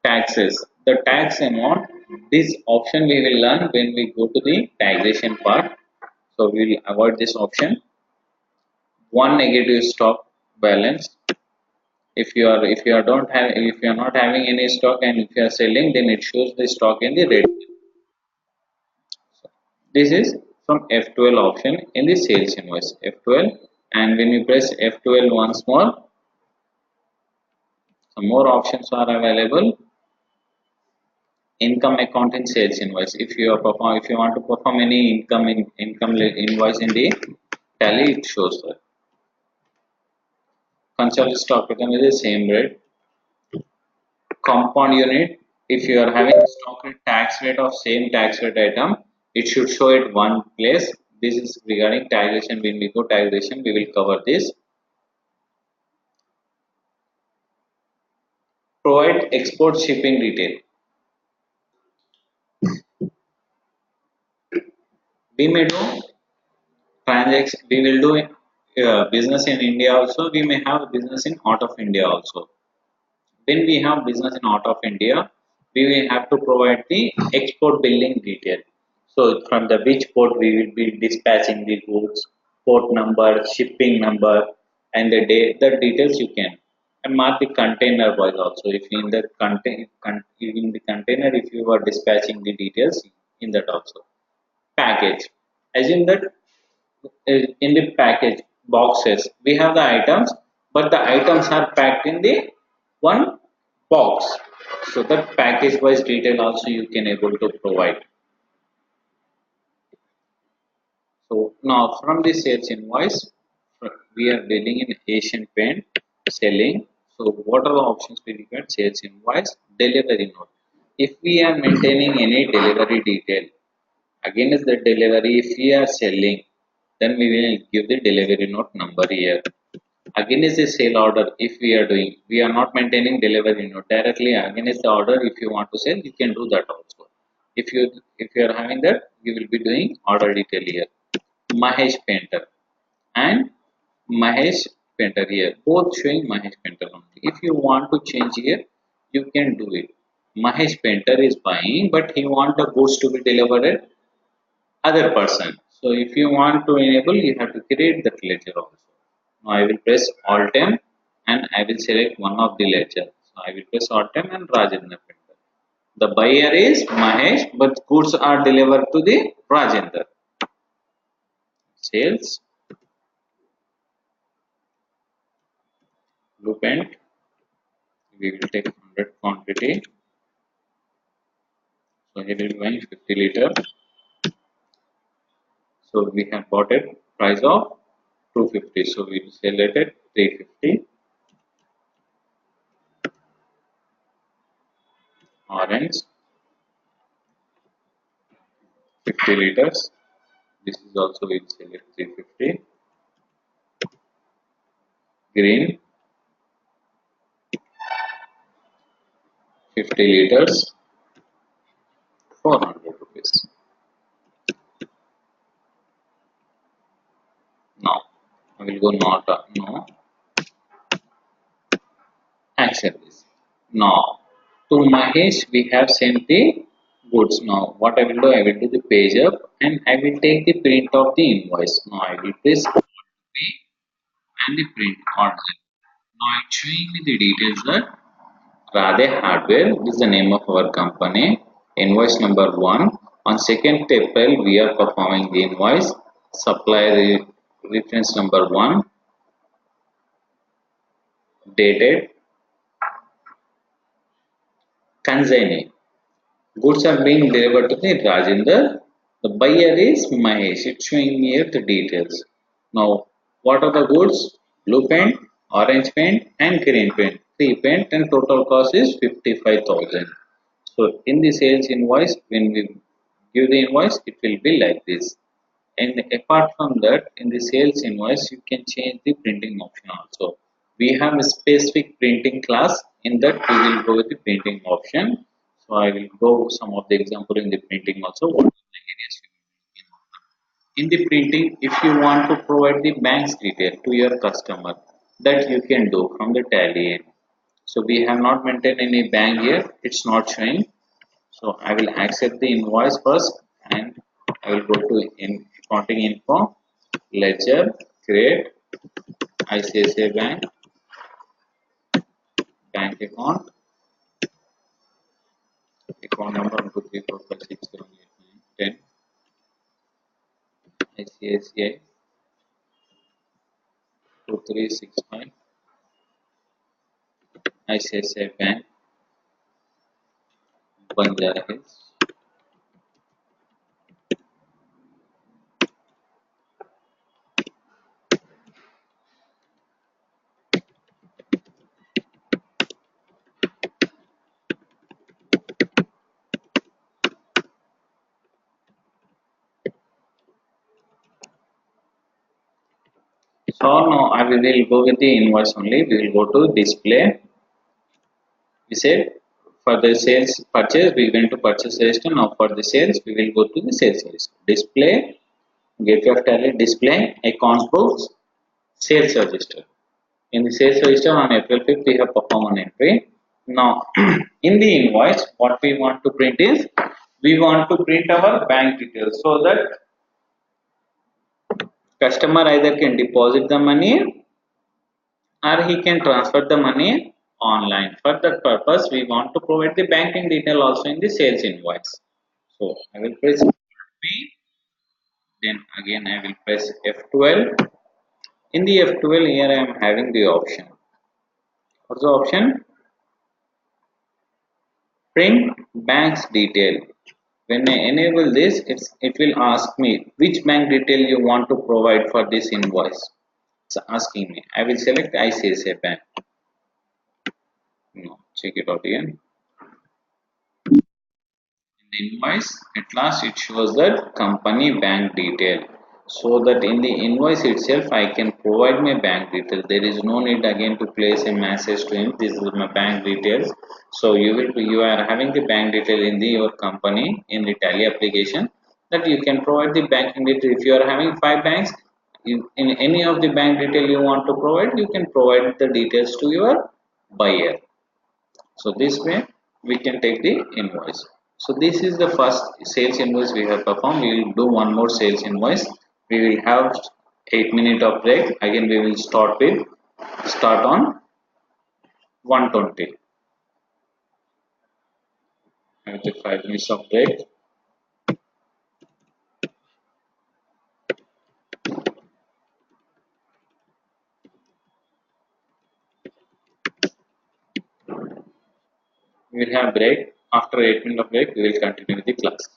taxes. The tax amount. This option we will learn when we go to the taxation part. So we will avoid this option. One negative stock balance. If you are not having any stock and if you are selling, then it shows the stock in the red. This is from F12 option in the sales invoice F12, and when you press F12 once more, some more options are available. Income account in sales invoice. If you want to perform any income invoice in the Tally, it shows that. Consolidated stock item is the same rate. Compound unit. If you are having stock rate tax rate of same tax rate item, it should show at one place. This is regarding taxation. When we go taxation, we will cover this. Provide export shipping detail. We may do transaction. We will do business in India also. We may have business in out of India also. When we have business in out of India, we will have to provide the export billing detail. So from the which port we will be dispatching the goods, port number, shipping number, and the day the details you can. And mark the container wise also. If in the in the container, if you are dispatching the details in that also. Package. Assume that in the package boxes we have the items, but the items are packed in the one box. So that package wise detail also you can able to provide. So now from the sales invoice, we are dealing in Asian Paint selling. So what are the options we require? Sales invoice, delivery note. If we are maintaining any delivery detail, against the delivery, if we are selling, then we will give the delivery note number here. Against the sale order, if we are doing, we are not maintaining delivery note directly against the order. If you want to sell, you can do that also. If you are having that, you will be doing order detail here. Mahesh Painter and Mahesh Painter here, both showing Mahesh Painter only. If you want to change here, you can do it. Mahesh Painter is buying, but he want the goods to be delivered at other person. So if you want to enable, you have to create that ledger also. Now I will press Alt M and I will select one of the ledger. So I will press Alt M and Rajendra Printer. The buyer is Mahesh, but goods are delivered to the Rajendra. Sales, blue paint, we will take 100 quantity. So here we will buy 50 liter. So we have bought it price of 250. So we will sell it at 350. Orange, 50 liters. This is also we will sell at 350. Green, 50 liters, 400 rupees. Now I will go not no, accept this. Now to Mahesh we have sent the goods. Now what I will do, I will do the page up and I will take the print of the invoice. Now I will press pay and the print order. Now it's showing me the details that Radhe Hardware is the name of our company. Invoice number 1. On 2nd April, we are performing the invoice. Supplier reference number 1. Dated. Consignee. Goods are being delivered to the Rajendra. The buyer is Mahesh. It's showing me here the details. Now, what are the goods? Blue paint, orange paint, and green paint. 3 paint and total cost is 55,000. So, in the sales invoice, when we give the invoice, it will be like this. And apart from that, in the sales invoice, you can change the printing option also. We have a specific printing class. In that, we will go with the printing option. So I will go some of the example in the printing also. What are the areas you will be in the printing? If you want to provide the bank's detail to your customer, that you can do from the tally. So we have not maintained any bank here. It's not showing. So I will accept the invoice first and I will go to accounting info, ledger, create, ICICI Bank, bank account, account number 1 2 3 4 5 6 7 8 9 10, ICICI 2365, ICICI Bank, Banjara Hills. So now I will go with the invoice only. We will go to display. We said for the sales purchase we went to purchase register. Now for the sales we will go to the sales register. Display, gateway of tally, display, accounts books, sales register. In the sales register on April 5th we have performed an entry. Now in the invoice what we want to print is we want to print our bank details so that customer either can deposit the money or he can transfer the money online. For that purpose, we want to provide the banking detail also in the sales invoice. So I will press P, then again I will press F12. In the F12 here I am having the option. What's the option? Print bank's detail. When I enable this, it will ask me which bank detail you want to provide for this invoice. It's asking me. I will select ICICI Bank. No, check it out again. In the invoice, at last it shows that company bank detail. So that in the invoice itself, I can provide my bank detail. There is no need again to place a message to him. This is my bank details. So you are having the bank detail in your company in the tally application that you can provide the banking detail. If you are having 5 banks, in any of the bank detail you want to provide, you can provide the details to your buyer. So this way we can take the invoice. So this is the first sales invoice we have performed. We will do one more sales invoice. We will have 8 minutes of break. Again we will start on 120. After 5 minutes of break. We will have break. After 8 minutes of break, we will continue with the class.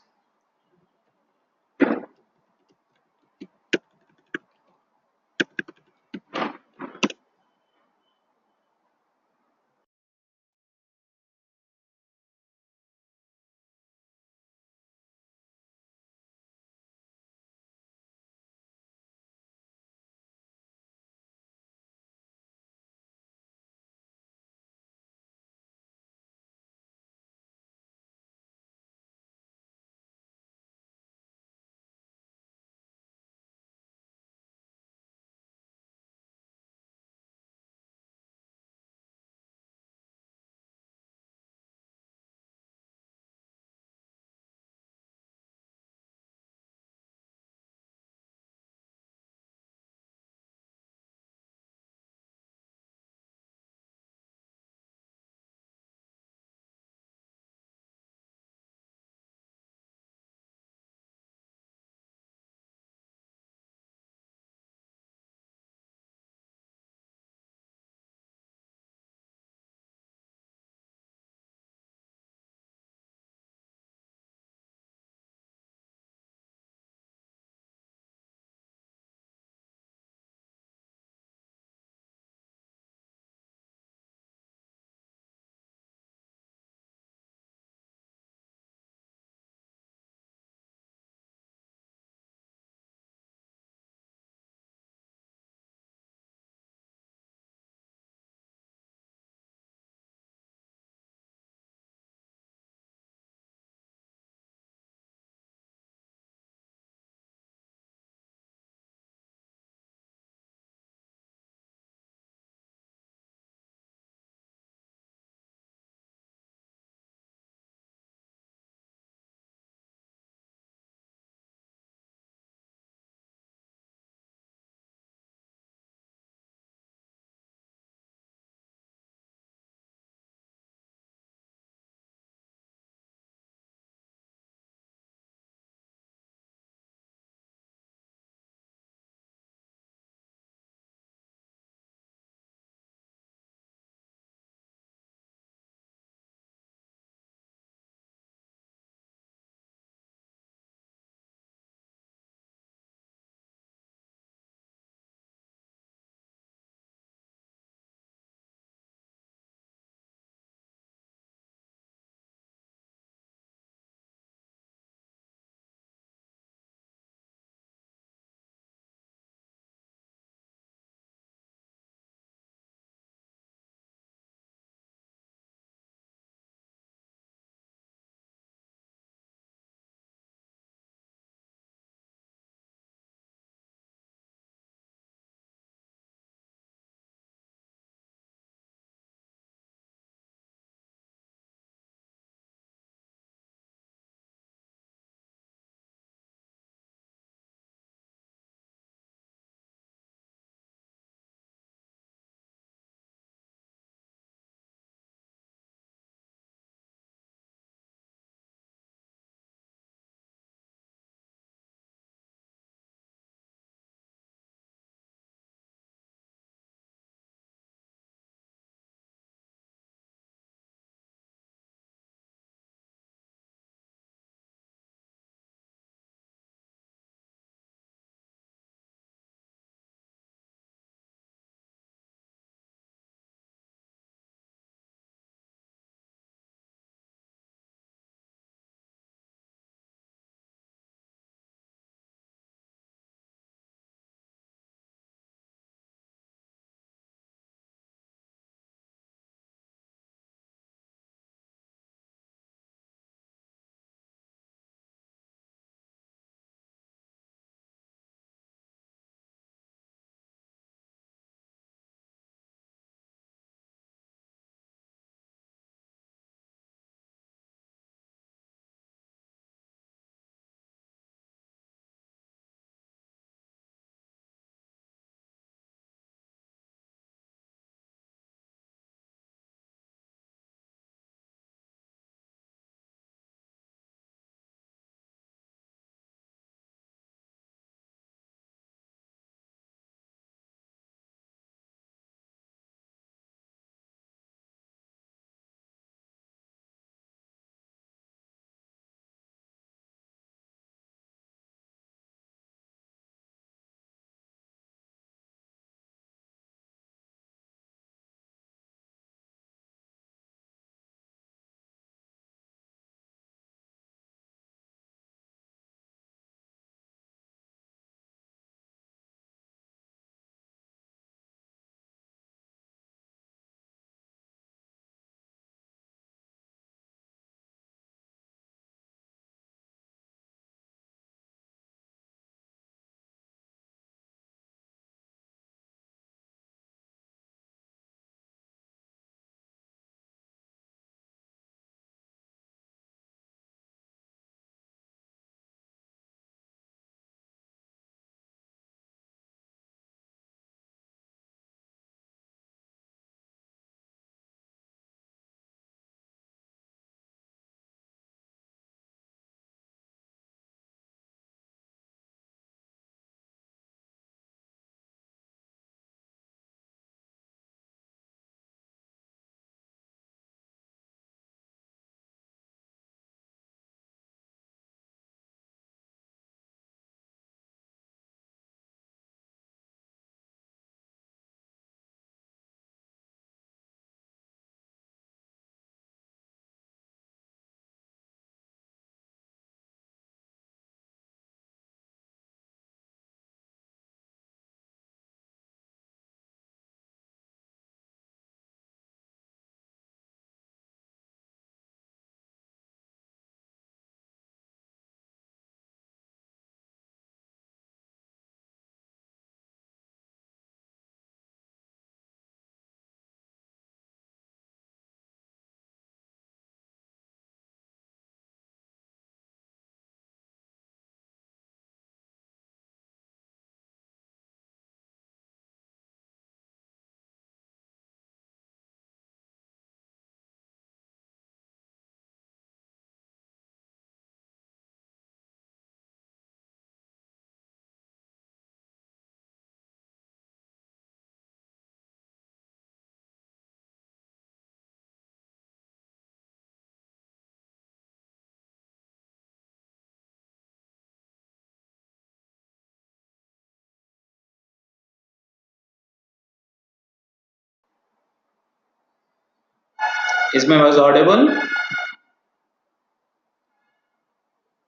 Is my voice audible?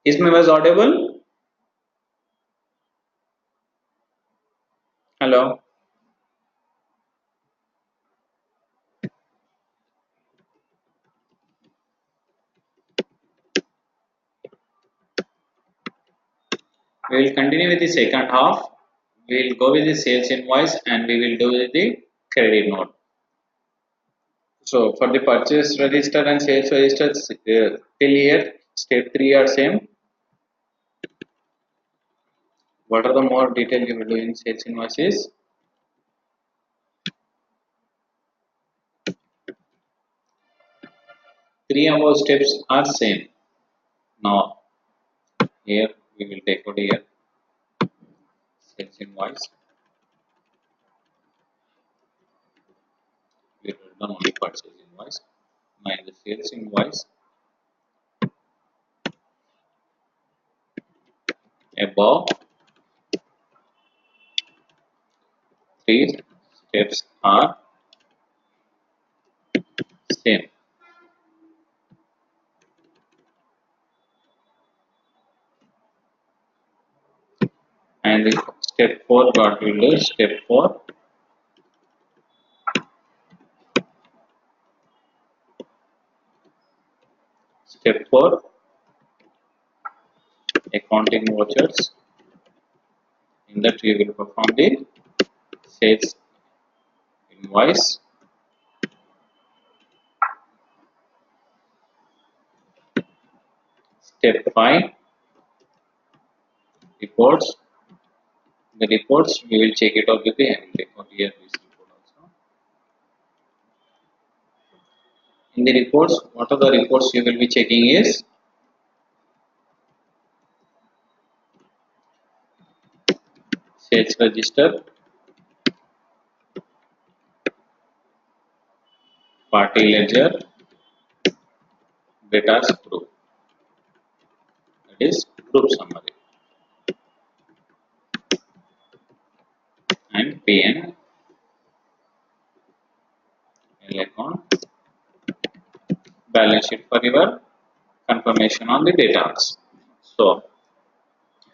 Is my voice audible? Hello. We will continue with the second half. We will go with the sales invoice and we will do with the credit note. So for the purchase register and sales register, till here step 3 are same. What are the more detail you will do in sales invoices? Three above steps are same. Now here we will take out here sales invoice. We will done only purchase invoice. Now in the sales invoice, above three steps are same. And the step 4 what we will do, step 4 accounting vouchers. In that we will perform the sales invoice. Step 5 reports. The reports we will check it out with the here this report also. In the reports, what are the reports you will be checking is sales register, party ledger, debtors group. That is group summary and P&L account, balance sheet for your confirmation on the debtors. So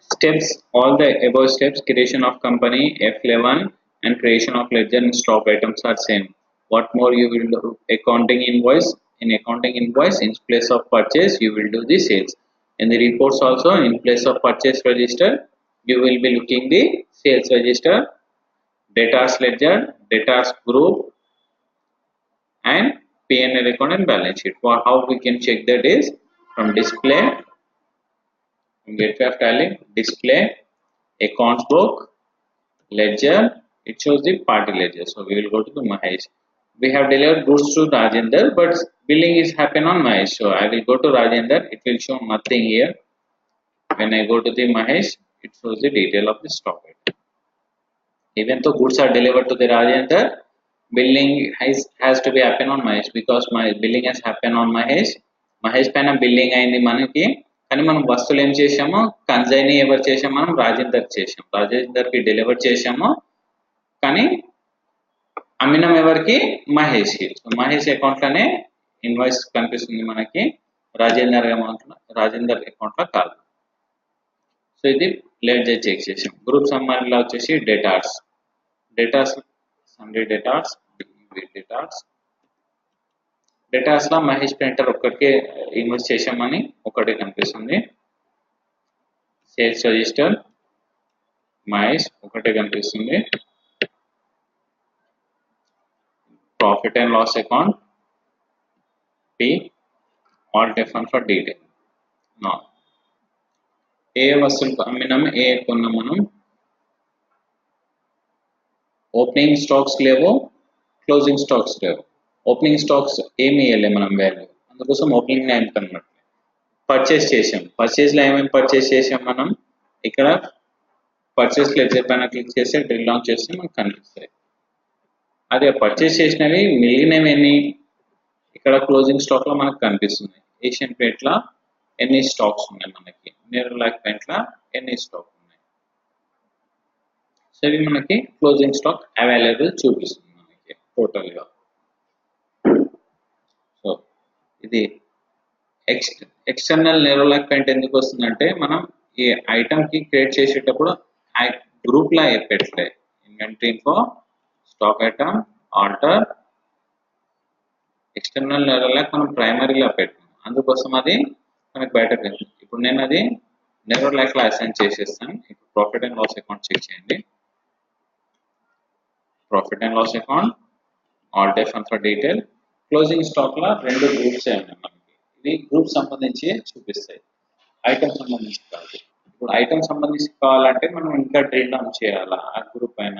steps, all the above steps, creation of company F11 and creation of ledger and stock items are same. What more you will do? Accounting invoice. In accounting invoice, in place of purchase, you will do the sales. In the reports also, in place of purchase register, you will be looking the sales register, debtors ledger, debtors group, and P&L account and balance sheet. For how we can check that is from display, gateway of tally, display, accounts book, ledger. It shows the party ledger. So we will go to the Mahesh. We have delivered goods to Rajender, but billing is happen on Mahesh. So I will go to Rajender. It will show nothing here. When I go to the Mahesh, it shows the detail of the stock item. Even though goods are delivered to the Rajender, billing has to be happen on Mahesh because my billing has happened on Mahesh. Mahesh పైన billing అయింది మనకి. కానీ మనం వస్తువులు ఏం చేసామో consign ఎవరు చేసాం, మనం రాజేందర్ చేసాం, రాజేందర్కి డెలివర్ చేసాము. కానీ అమ్మినం ఎవరికి, మహేష్కి. సో మహేష్ అకౌంట్ లోనే ఇన్వాయిస్ కనిపిస్తుంది మనకి, రాజేందర్ అకౌంట్ లో కాదు. సో ఇది లెడ్జర్ చెక్ చేసాం. గ్రూప్ సమ్మరీలో వచ్చేసి డేటాస్ సండే డేటాస్ లో మహేష్ ప్రింటర్ ఒక్కడికే ఇన్వెస్ట్ చేసామని ఒకటే కనిపిస్తుంది. సేల్స్ రిజిస్టర్ మహేష్ ఒకటే కనిపిస్తుంది. Profit and loss account P, all different for detail. Now ఏ వస్తువులు అమ్మినాము, ఏ కొన్నాం మనం, ఓపెనింగ్ స్టాక్స్ లేవు, క్లోజింగ్ స్టాక్స్ లేవు. ఓపెనింగ్ స్టాక్స్ ఏమి వేయలేము మనం వాల్యూ, అందుకోసం ఓపెనింగ్ నేమ్ కనబడుతుంది. పర్చేస్ చేసాం, పర్చేస్ లో ఏమేమి పర్చేస్ చేసాం మనం, ఇక్కడ పర్చేస్ లెడ్జర్ పైన క్లిక్ చేస్తే డ్రిల్ డౌన్ చేస్తే మనకు కనిపిస్తాయి. అదే పర్చేస్ చేసినవి మిగిలినవి ఎన్ని, ఇక్కడ క్లోజింగ్ స్టాక్ లో మనకు కనిపిస్తుంది. ఏషియన్ పెయింట్ లా ఎన్ని స్టాక్స్ ఉన్నాయి మనకి, నెరోలాక్ పెయింట్ లా ఎన్ని స్టాక్ ఉన్నాయి. సో ఇవి మనకి క్లోజింగ్ స్టాక్ అవైలబుల్ చూపిస్తుంది మనకి టోటల్ గా. సో ఇది ఎక్స్టర్నల్ నెరోలాక్ పాయింట్ ఎందుకు వస్తుందంటే మనం ఈ ఐటమ్ కి క్రియేట్ చేసేటప్పుడు గ్రూప్ లా పెట్టలే inventory info stock item order external Nerolac మనం ప్రైమరీలా పెట్టాం అందుకోసం అది మనకు బయట పెడుతుంది ఇప్పుడు నేను అది నెరోలాక్ లా అసైన్ చేసేస్తాను ఇప్పుడు profit and loss account check చేయండి profit and loss account all F1 for detail closing stock లా రెండు గ్రూప్స్ ఉన్నాయి మనకి ఇవి గ్రూప్ సంబంధించి చూపిస్తాయి ఐటమ్ సంబంధించి కాదు ఇప్పుడు ఐటమ్ సంబంధించి కావాలంటే మనం ఇంకా డ్రిల్ డౌన్ చేయాలా ఆ గ్రూప్ పైన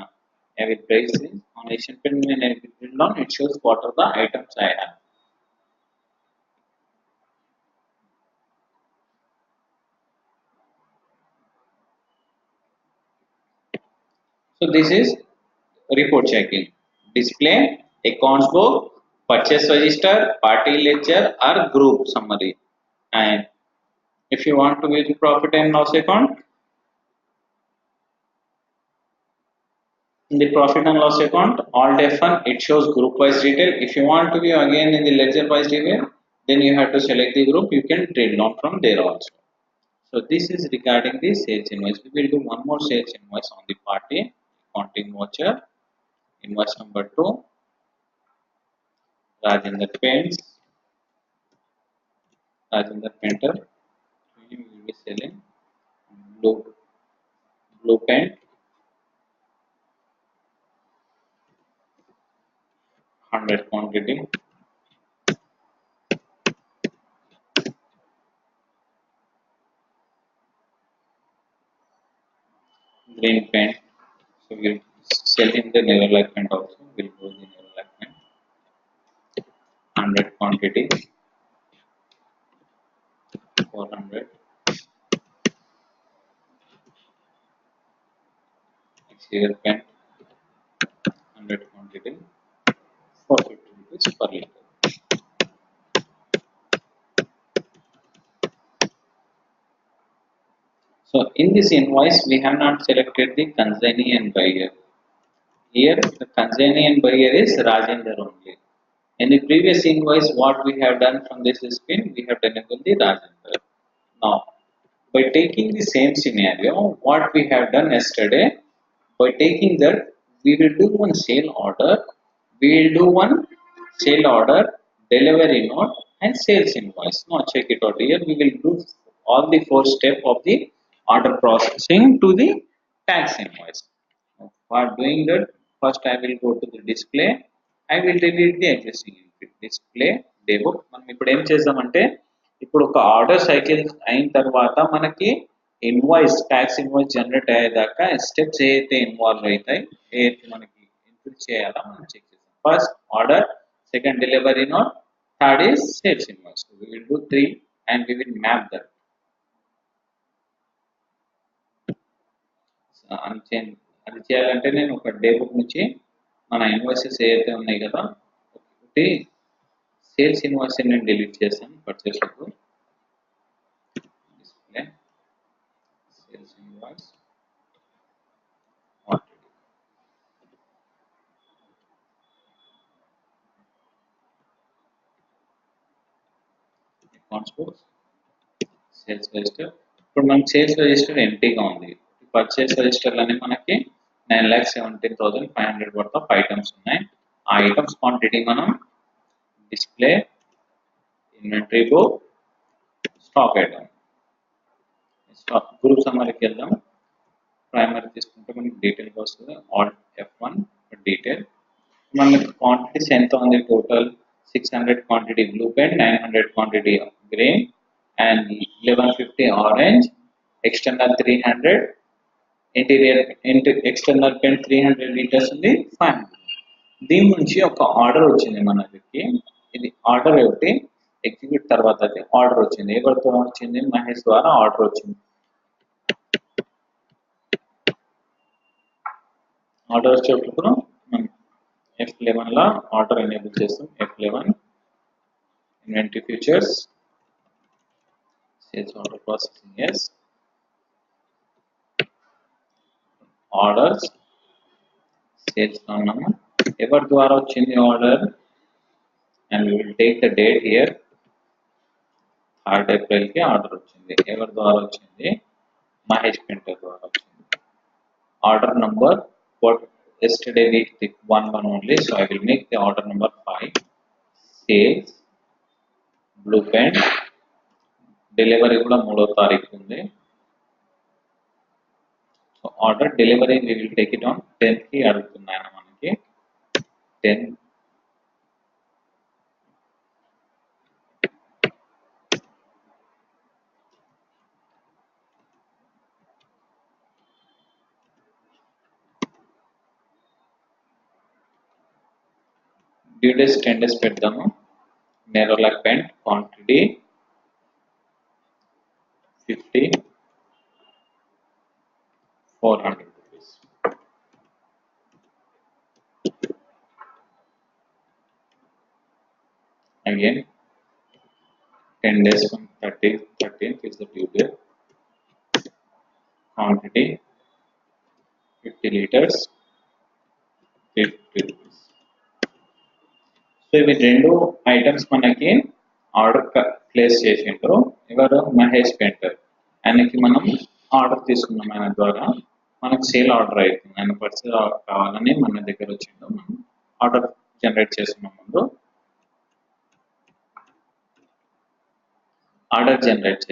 I will break this on Asian pen when I will drill down it shows what are the items I have. So this is report checking. Display accounts book, purchase register, party ledger or group summary. And if you want to view the profit and loss account, in the profit and loss account, Alt F1 it shows group wise detail. If you want to view again in the ledger wise detail, then you have to select the group. You can drill down from there also. So this is regarding the sales invoice. We will do one more sales invoice on the party accounting voucher. Invoice number 2. Rajendra Paints. Rajendra Painter. We will be selling blue paint. 100 quantity. Green paint. So we'll sell him the Neverlight paint also. We'll go the Neverlight paint. 100 quantity. 400. Exterior paint. 100 quantity. 450 rupees per liter. So in this invoice, we have not selected the consignee and buyer. Here, the consignee and buyer is Rajendra only. In the previous invoice, what we have done from this screen, we have enabled the Rajendra. Now, by taking the same scenario, what we have done yesterday, by taking that, we will do one sale order, we will do one sale order, delivery note, and sales invoice. Now, check it out here. We will do all the 4 steps of the order processing to the tax invoice. For doing that, first I will go to the display. I will delete the existing entry. Display debug. మనం ఇప్పుడు ఏం చేద్దామంటే ఇప్పుడు ఒక order cycle అయిన తర్వాత మనకి invoice tax invoice generate అయ్యేదాకా స్టెప్స్ ఏదైతే ఇన్వాల్వ్ అవుతాయి ఏదైతే మనకి ఇన్పుట్ చేయాలో మనం చెక్ చేద్దాం first order second delivery note third is sales invoice we will do 3 and we will map that అది చేయాలంటే నేను ఒక డే బుక్ నుంచి మన ఇన్వాయిసెస్ ఏదైతే ఉన్నాయి కదా ఒకటి సేల్స్ ఇన్వాయిస్ నేను డిలీట్ చేస్తాను పర్చేస్ అప్పుడు display sales invoice accounts books sales register ఇప్పుడు మనకి సేల్స్ రిజిస్టర్ ఎంటీగా ఉంది పర్చేస్ రిజిస్టర్లోనే మనకి 9,17,500 వర్త్ ఆఫ్ ఐటమ్స్ ఉన్నాయి ఆ ఐటమ్స్ క్వాంటిటీ మనం display inventory book stock item stock group సమ్మరీకి వెళ్దాం ప్రైమరీ తీసుకుంటే మనకి డీటెయిల్ వస్తుంది ఆల్ట్ F1 డీటెయిల్ మనకి క్వాంటిటీస్ ఎంత ఉంది total 600 quantity blue pen 900 quantity green and 1150 orange external 300 interior external pen 300 liters ఉంది 500 దీని నుంచి ఒక ఆర్డర్ వచ్చింది మనకి ఇది ఆర్డర్ ఒకటి ఎగ్జిక్యూట్ తర్వాత ఆర్డర్ వచ్చింది ఎవరితో వచ్చింది మహేష్ ద్వారా ఆర్డర్ వచ్చింది ఆర్డర్ వచ్చేటప్పుడు F11 ला ఆర్డర్ ఎనేబుల్ చేస్తాం F11 inventory features sales order processing yes orders sales అన్నాము ఎవరి ద్వారా వచ్చింది order and we will take the date here third April కి ఆర్డర్ వచ్చింది. ఎవరి ద్వారా వచ్చింది? మహేష్ పెయింటర్ ద్వారా వచ్చింది. Order number what yesterday we took one only, so I will make the order number 5. Sales blue pen, delivery కూడా 3వ తారీఖు ఉంది. So order delivery we will take it on 10th కి అడుగుతున్నాను మనకి 10 డ్యూ డేస్ 10 డేస్ పెడదాము. Nerolac pen quantity 50 400 rupees. Again 10 days from 13th is the due date. Quantity 50 liters 50 rupees. So ఇవి రెండు ఐటమ్స్ మనకి ఆర్డర్ ప్లేస్ చేసిండ్రు. ఎవరు? మహేష్ పెయింటర్. ఆయనకి మనం ఆర్డర్ తీసుకున్నాం. ఆయన ద్వారా మనకు సేల్ ఆర్డర్ అవుతుంది. ఆయన పర్చేజ్ కావాలని మన దగ్గర వచ్చిండు. మనం ఆర్డర్ జనరేట్ చేస్తున్నాం. ముందు ఆర్డర్ జనరేట్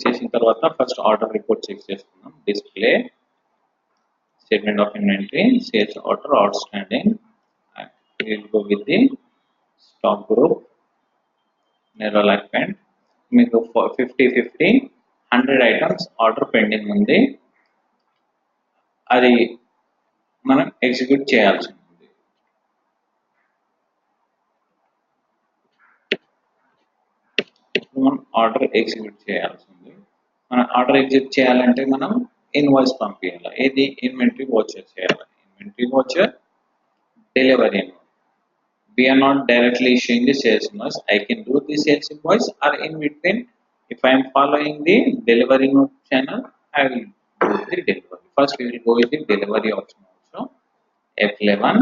చేసిన తర్వాత ఫస్ట్ ఆర్డర్ రిపోర్ట్ చెక్ చేసుకున్నాం. Display statement of inventory, sales order, outstanding. We will go with the stock group. Nerolac pen. మీకు 50 100 ఐటమ్స్ ఆర్డర్ పెండింగ్ ఉంది. అది మనం ఎగ్జిక్యూట్ చేయాల్సి ఉంది. మనం ఆర్డర్ ఎగ్జిక్యూట్ చేయాల్సి ఉంది. మనం ఆర్డర్ ఎగ్జిక్యూట్ చేయాలంటే మనం ఇన్వాయిస్ పంపించాలి. ఏది? ఇన్వెంటరీ వాచర్ చేయాలి. Inventory voucher, delivery. We are not directly issuing the sales invoice. I can do the sales invoice, or in between, if I am following the delivery note channel, I will do the delivery. First, we will go with the delivery option also. F11.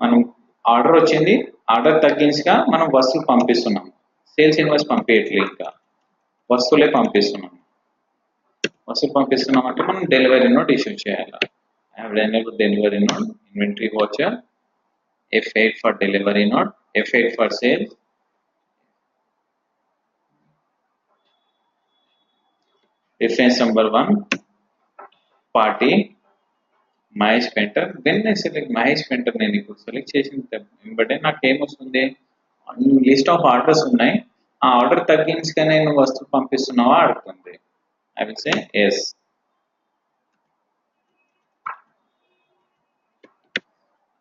మనం order వచ్చింది. Order తగ్గించగా మనం వస్తువులు పంపిస్తున్నాం. Sales invoice పంపించట్లేదు, ఇంకా వస్తువులే పంపిస్తున్నాం. వస్తువులు పంపిస్తున్నాం అంటే మనం డెలివరీ నోట్ ఇష్యూ చేయాలి. I have enabled delivery note, inventory voucher, F8 for delivery note, F8 for sales, reference number 1, party, Mahesh Painter. When I select Mahesh Painter, నేను ఇప్పుడు సెలెక్ట్ చేసిన వెంబడే నాకు ఏమొస్తుంది? లిస్ట్ ఆఫ్ ఆర్డర్స్ ఉన్నాయి. ఆ order తగ్గించుగా నేను వస్తువు పంపిస్తున్నావా అడుగుతుంది. I will say yes.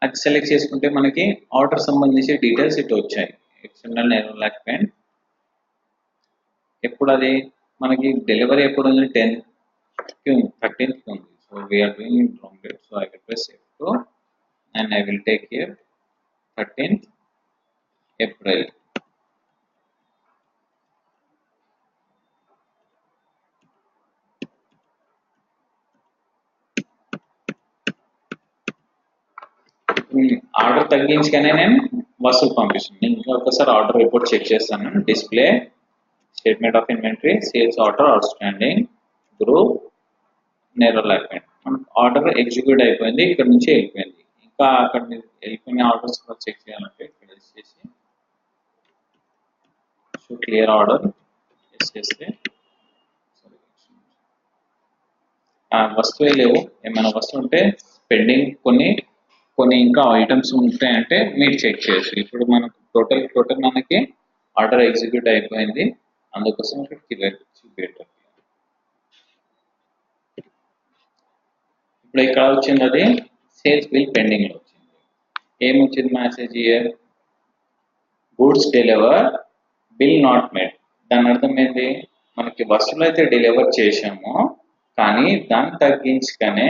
అది సెలెక్ట్ చేసుకుంటే మనకి ఆర్డర్ సంబంధించి డీటెయిల్స్ ఇటు వచ్చాయి. External Nerolac pen. ఎప్పుడు అది మనకి డెలివరీ ఎప్పుడు ఉంది? 13th ఉంది. So we're doing in wrong date. So I will press F2 and I will take here 13th April. Order తగ్గించుగానే నేను వస్తువులు పంపిస్తున్నాను. ఇంకా ఒకసారి ఆర్డర్ రిపోర్ట్ చెక్ చేస్తాను. Display statement of inventory, sales order, outstanding, group, Nerolac pen. మనకు order execute అయిపోయింది. ఇక్కడ నుంచి వెళ్ళిపోయింది. ఇంకా అక్కడ వెళ్ళిపోయిన ఆర్డర్స్ చెక్ చేయాలంటే ఇక్కడ చేసి సో క్లియర్ ఆర్డర్ చేస్తే వస్తువులే లేవు. ఏమైనా వస్తువు ఉంటే పెండింగ్ కొన్ని ఇంకా ఐటమ్స్ ఉంటాయంటే మీరు చెక్ చేయొచ్చు. ఇప్పుడు మనకు టోటల్ మనకి ఆర్డర్ ఎగ్జిక్యూట్ అయిపోయింది. అందుకోసం ఇక్కడ క్లియర్ చూపెట్టాలి. ఇప్పుడు ఇక్కడ వచ్చింది అది సేల్స్ బిల్ పెండింగ్ లో వచ్చింది. ఏమొచ్చింది message? Here goods deliver, bill not made. దాని అర్థం ఏంటి? మనకి వస్తువులు అయితే డెలివర్ చేసాము, కానీ దాన్ని తగ్గించుగానే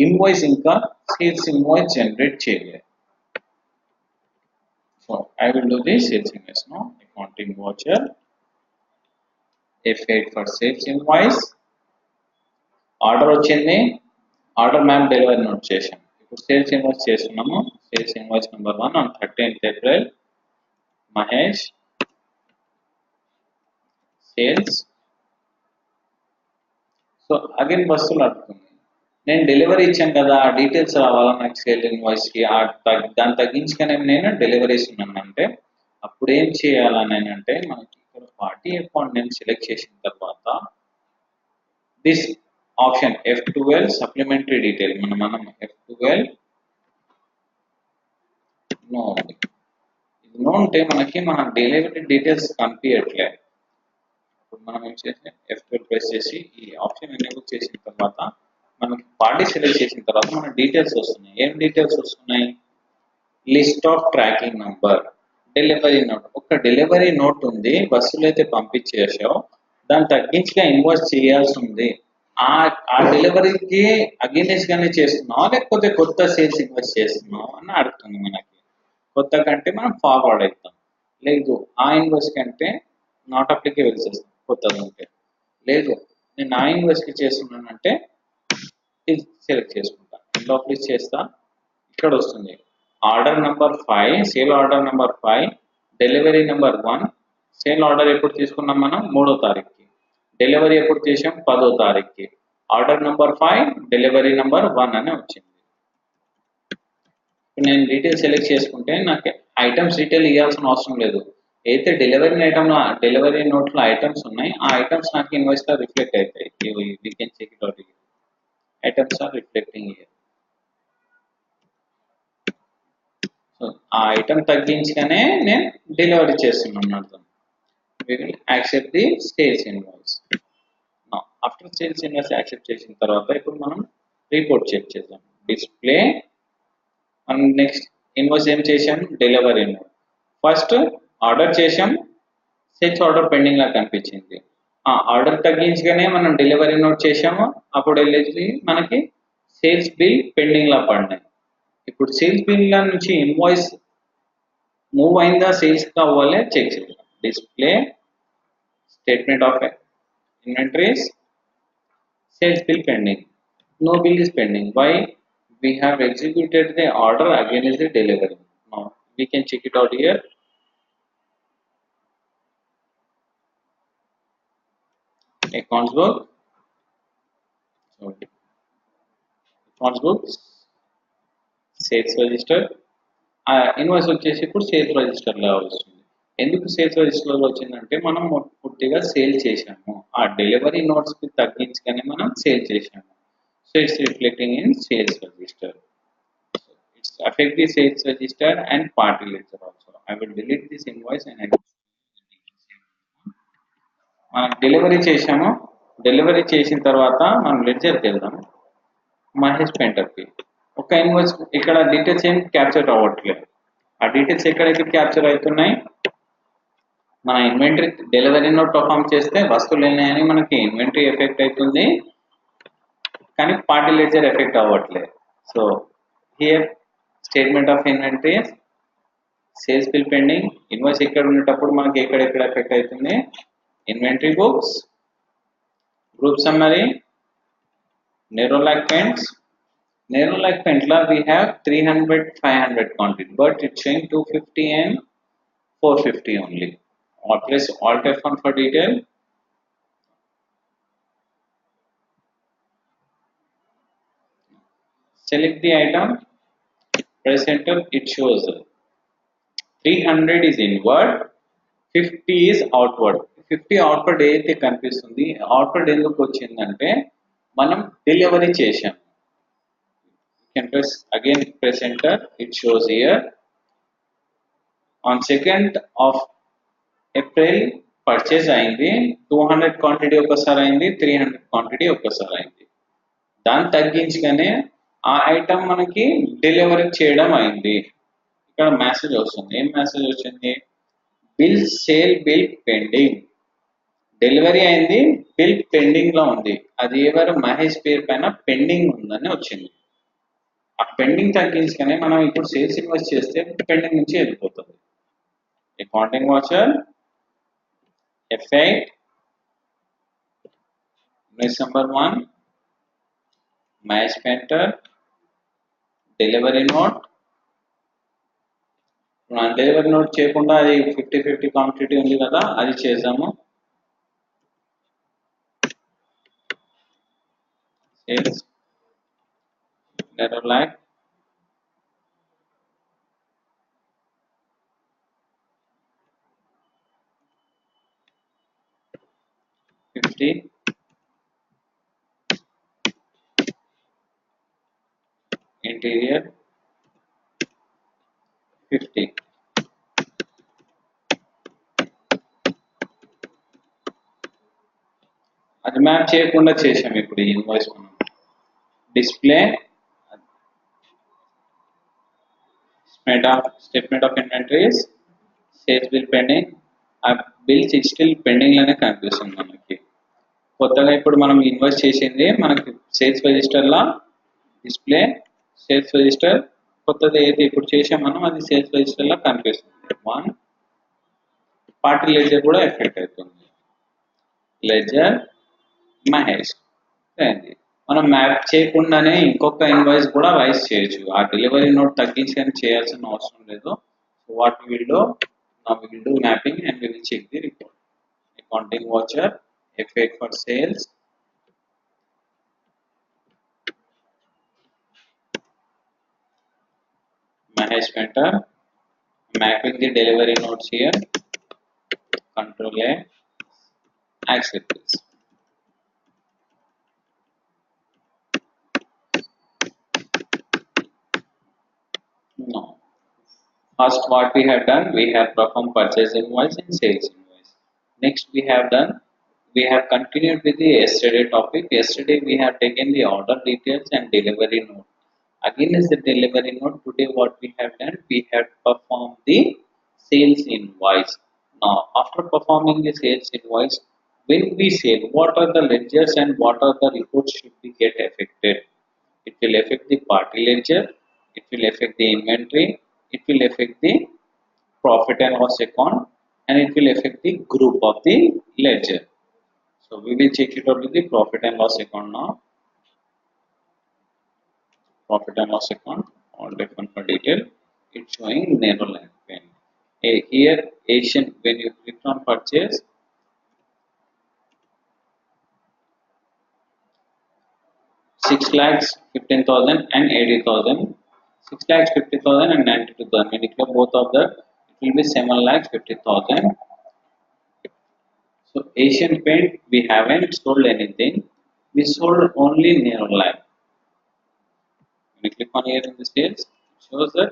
ఇన్వాయిస్ ఇంకా సేల్స్ ఇన్వాయిస్ జనరేట్ చేయలేదు. So I will do the sales invoice no. Accounting voucher, F8 for sales invoice. Order వచ్చింది. ఆర్డర్ మ్యామ్ డెలివరీ నోట్ చేసాం. ఇప్పుడు సేల్స్ ఇన్వాయిస్ చేస్తున్నాము. Sales invoice number 1 on 13th April, Mahesh sales. So again వస్తువులు అడుగుతుంది, నేను delivery ఇచ్చాను కదా, ఆ డీటెయిల్స్ రావాలా నాకు సేల్ ఇన్వాయిస్కి, దాన్ని తగ్గించుకొని నేను డెలివరీస్ ఉన్నానంటే అప్పుడు ఏం చేయాలని అంటే మనకి ఇక్కడ పార్టీ అకౌంట్ నేను సెలెక్ట్ చేసిన తర్వాత this option F12 supplementary detail మనం F12 నో ఇది నో ఉంటే మనకి మన డెలివరీ డీటెయిల్స్ కనిపించట్లే. ఇప్పుడు మనం ఏం చేసి F12 ప్రెస్ చేసి ఈ ఆప్షన్ ఎనేబుల్ చేసిన తర్వాత మనకి పార్టీ సెలెక్ట్ చేసిన తర్వాత మన డీటెయిల్స్ వస్తున్నాయి. ఏం డీటెయిల్స్ వస్తున్నాయి? List of tracking number, delivery note. ఒక డెలివరీ నోట్ ఉంది, బస్సులు అయితే పంపించేసావు, దాన్ని తగ్గించిగా ఇన్వాయిస్ చేయాల్సి ఉంది. ఆ డెలివరీకి అగైనెస్ట్ గానే చేస్తున్నావు లేకపోతే కొత్త సేల్స్ ఇన్వాయిస్ చేస్తున్నావు అని అడుగుతుంది మనకి. కొత్త కంటే మనం ఫార్వర్డ్ అవుతాం, లేదు ఆ ఇన్వాయిస్ కంటే నాట్ అప్లికేబుల్ చేస్తాం కొత్తది ఉంటే. లేదు నేను ఆ ఇన్వాయిస్కి చేస్తున్నానంటే ఇది సెలెక్ట్ చేసుకుంటా, ఇంట్లో చేస్తా. ఇక్కడ వస్తుంది order number 5, sale order number 5, delivery number 1. Sale order ఎప్పుడు తీసుకున్నాం మనం? 3వ తారీఖుకి. డెలివరీ ఎప్పుడు చేసాం? 10వ తారీఖుకి. ఆర్డర్ నెంబర్ 5, డెలివరీ నెంబర్ 1 అని వచ్చింది. నేను డీటెయిల్ సెలెక్ట్ చేసుకుంటే నాకు ఐటమ్స్ డీటెయిల్ ఇవ్వాల్సిన అవసరం లేదు. అయితే డెలివరీ నోట్లో ఐటమ్స్ ఉన్నాయి, ఆ ఐటమ్స్ నాకు ఇన్వాయిస్ లో రిఫ్లెక్ట్ అవుతాయి. We can check it out. Items are reflecting here. So ఆ ఐటమ్ తగ్గించగానే నేను డెలివరీ చేస్తున్నాను అర్థం. we will accept the sales invoice. Now after sales invoice accept చేసిన తర్వాత ఇప్పుడు మనం రిపోర్ట్ చెక్ చేద్దాం. డిస్ప్లే మనం నెక్స్ట్ ఇన్వాయిస్ ఏం చేసాం? Delivery note. ఫస్ట్ ఆర్డర్ చేసాం, సేల్స్ ఆర్డర్ పెండింగ్ లా కనిపించింది. ఆర్డర్ తగ్గించగానే మనం డెలివరీ నోట్ చేసాము, అప్పుడు వెళ్ళేసి మనకి సేల్స్ బిల్ పెండింగ్ లా పడినాయి. ఇప్పుడు సేల్స్ బిల్ లా నుంచి ఇన్వాయిస్ మూవ్ అయిందా సేల్స్ కా అవ్వాలి చెక్ చేద్దాం. Display statement of inventories, sales bill pending, no bill is pending. Why? We have executed the order against the delivery. Now we can check it out here. Accounts book, so accounts book, sales register, invoice వచ్చేసి ఇప్పుడు sales register లో వస్తుంది. ఎందుకు sales register లో వచ్చిందంటే మనం పూర్తిగా sale చేసాము, ఆ డెలివరీ నోట్స్ కి తగ్గించుకొని మనం సేల్ చేసాము. So it's reflecting in sales register. It's affect the sales register and party ledger also. I will delete this invoice and I will మనం డెలివరీ చేసాము. డెలివరీ చేసిన తర్వాత మనం లెడ్జర్కి వెళ్దాం. మహేష్ పెయింటర్కి ఒక ఇన్వాయిస్ ఇక్కడ డీటెయిల్స్ ఏం క్యాప్చర్ అవ్వట్లేదు. ఆ డీటెయిల్స్ ఎక్కడైతే క్యాప్చర్ అవుతున్నాయి? మన ఇన్వెంటరీ డెలివరీ నోట్ పర్ఫామ్ చేస్తే వస్తువులు ఉన్నాయని మనకి ఇన్వెంటరీ ఎఫెక్ట్ అవుతుంది, కానీ పార్టీ లెడ్జర్ ఎఫెక్ట్ అవ్వట్లేదు. So here statement of inventory, sales bill pending, invoice ఎక్కడ ఉండేటప్పుడు మనకి ఎక్కడెక్కడ ఎఫెక్ట్ అవుతుంది? Inventory books, group summary, Nerolac paints. Nerolac Pentla we have 300, 500 quantity, but it's showing 250 and 450 only. Or press Alt F1 for detail. Select the item, press enter, it shows 300 is inward, 50 is outward. 50 outward అయితే కనిపిస్తుంది. Outward ఎందుకు వచ్చిందంటే మనం delivery చేసాం. Can press again, press enter, it shows here on 2nd of April purchase అయింది, 200 quantity ఒకసారి అయింది, 300 quantity ఒకసారి అయింది. దాన్ని తగ్గించుగానే ఆ ఐటమ్ మనకి డెలివరీ చేయడం అయింది. ఇక్కడ మెసేజ్ వస్తుంది. ఏం మెసేజ్ వచ్చింది? Bill sale bill pending. Delivery అయింది, బిల్ పెండింగ్ లో ఉంది. అది ఎవరు? మహేష్ పేరు పైన పెండింగ్ ఉందని వచ్చింది. ఆ పెండింగ్ తగ్గించుకొని మనం ఇప్పుడు సేల్స్ ఇన్వాయిస్ చేస్తే పెండింగ్ నుంచి వెళ్ళిపోతుంది. Accounting voucher, F8, invoice number 1, Mahesh Painter, delivery note. Delivery note చేయకుండా అది 50-50 క్వాంటిటీ ఉంది కదా, అది చేసాము. sales Nerolac 50, interior 50. అది మ్యాప్ చేయకుండా చేసాం ఇప్పుడు ఈ ఇన్వాయిస్ మనం display statement of inventories sales bill pending ఆ బిల్స్ స్టిల్ పెండింగ్ లోనే కనిపిస్తుంది మనకి కొత్తగా ఇప్పుడు మనం ఇన్వెస్ట్ చేసింది మనకి సేల్స్ రిజిస్టర్ లా డిస్ప్లే సేల్స్ రిజిస్టర్ కొత్తది ఏది ఇప్పుడు చేసాం మనం అది సేల్స్ రిజిస్టర్ లా కనిపిస్తుంది వన్ పార్టీ లెడ్జర్ కూడా ఎఫెక్ట్ అవుతుంది లెడ్జర్ మహేష్ అయింది మనం మ్యాప్ చేయకుండానే ఇంకొక ఇన్వాయిస్ కూడా రైస్ చేయొచ్చు ఆ డెలివరీ నోట్ తగ్గించి చేయాల్సిన అవసరం లేదు so what will do now we will do mapping and we will check the report accounting voucher F8 for sales Mahesh Mentor mapping the delivery notes here control A accept this no first what we have done we have performed purchase invoice and sales invoice next we have continued with the yesterday topic yesterday we have taken the order details and delivery note again is the delivery note today what we have done we have performed the sales invoice now after performing the sales invoice when we sell what are the ledgers and what are the reports should be get affected it will affect the party ledger it will affect the inventory it will affect the profit and loss account and it will affect the group of the ledger so we will check it out with the profit and loss account now profit and loss account all different for detail it's showing narrow line pen here Asian when you click on purchase 6 lakhs 15,000 and 80,000 6 lakhs 50,000 and 92,000 when you click both of that it will be 7 lakhs 50,000 so Asian Paint we haven't sold anything we sold only narrow line when you click on here in the sales it shows that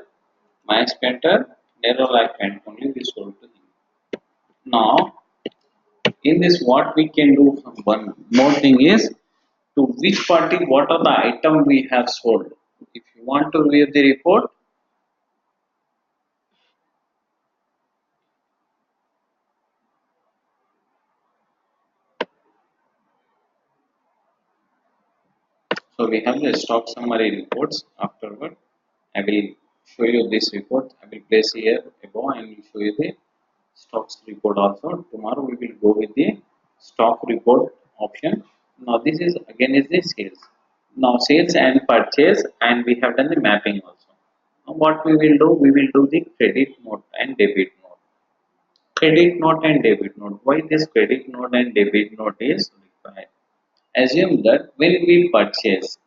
my painter narrow line paint only we sold to him now in this what we can do one more thing is to which party what are the item we have sold if you want to view the report so we have the stock summary reports afterward I will show you this report I will place here above and will show you the stocks report also tomorrow we will go with the stock report option now this is again is the sales now sales and purchase and we have done the mapping also now what we will do we will do the credit note and debit note credit note and debit note why this credit note and debit note is required assume that when we purchase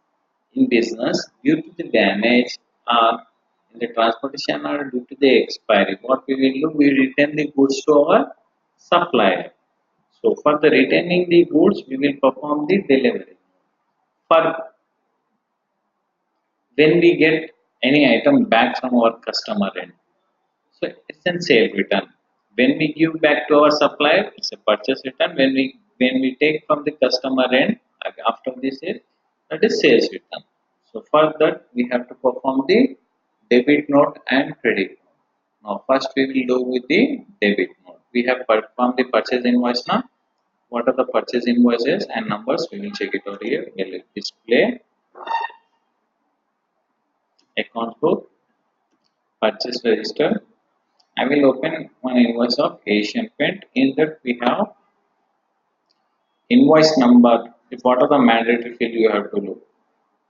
in business due to the damage or in the transportation or due to the expiry what we will do we return the goods to our supplier so for the returning the goods we will perform the delivery for when we get any item back from our customer end so it's a sale return when we give back to our supplier it's a purchase return when we take from the customer end like after the sale that is sales return so for that we have to perform the debit note and credit note now first we will do with the debit note we have performed the purchase invoice now what are the purchase invoices and numbers we will check it out here we will display account book purchase register I will open one invoice of Asian Paint in that we have invoice number what are the mandatory field you have to do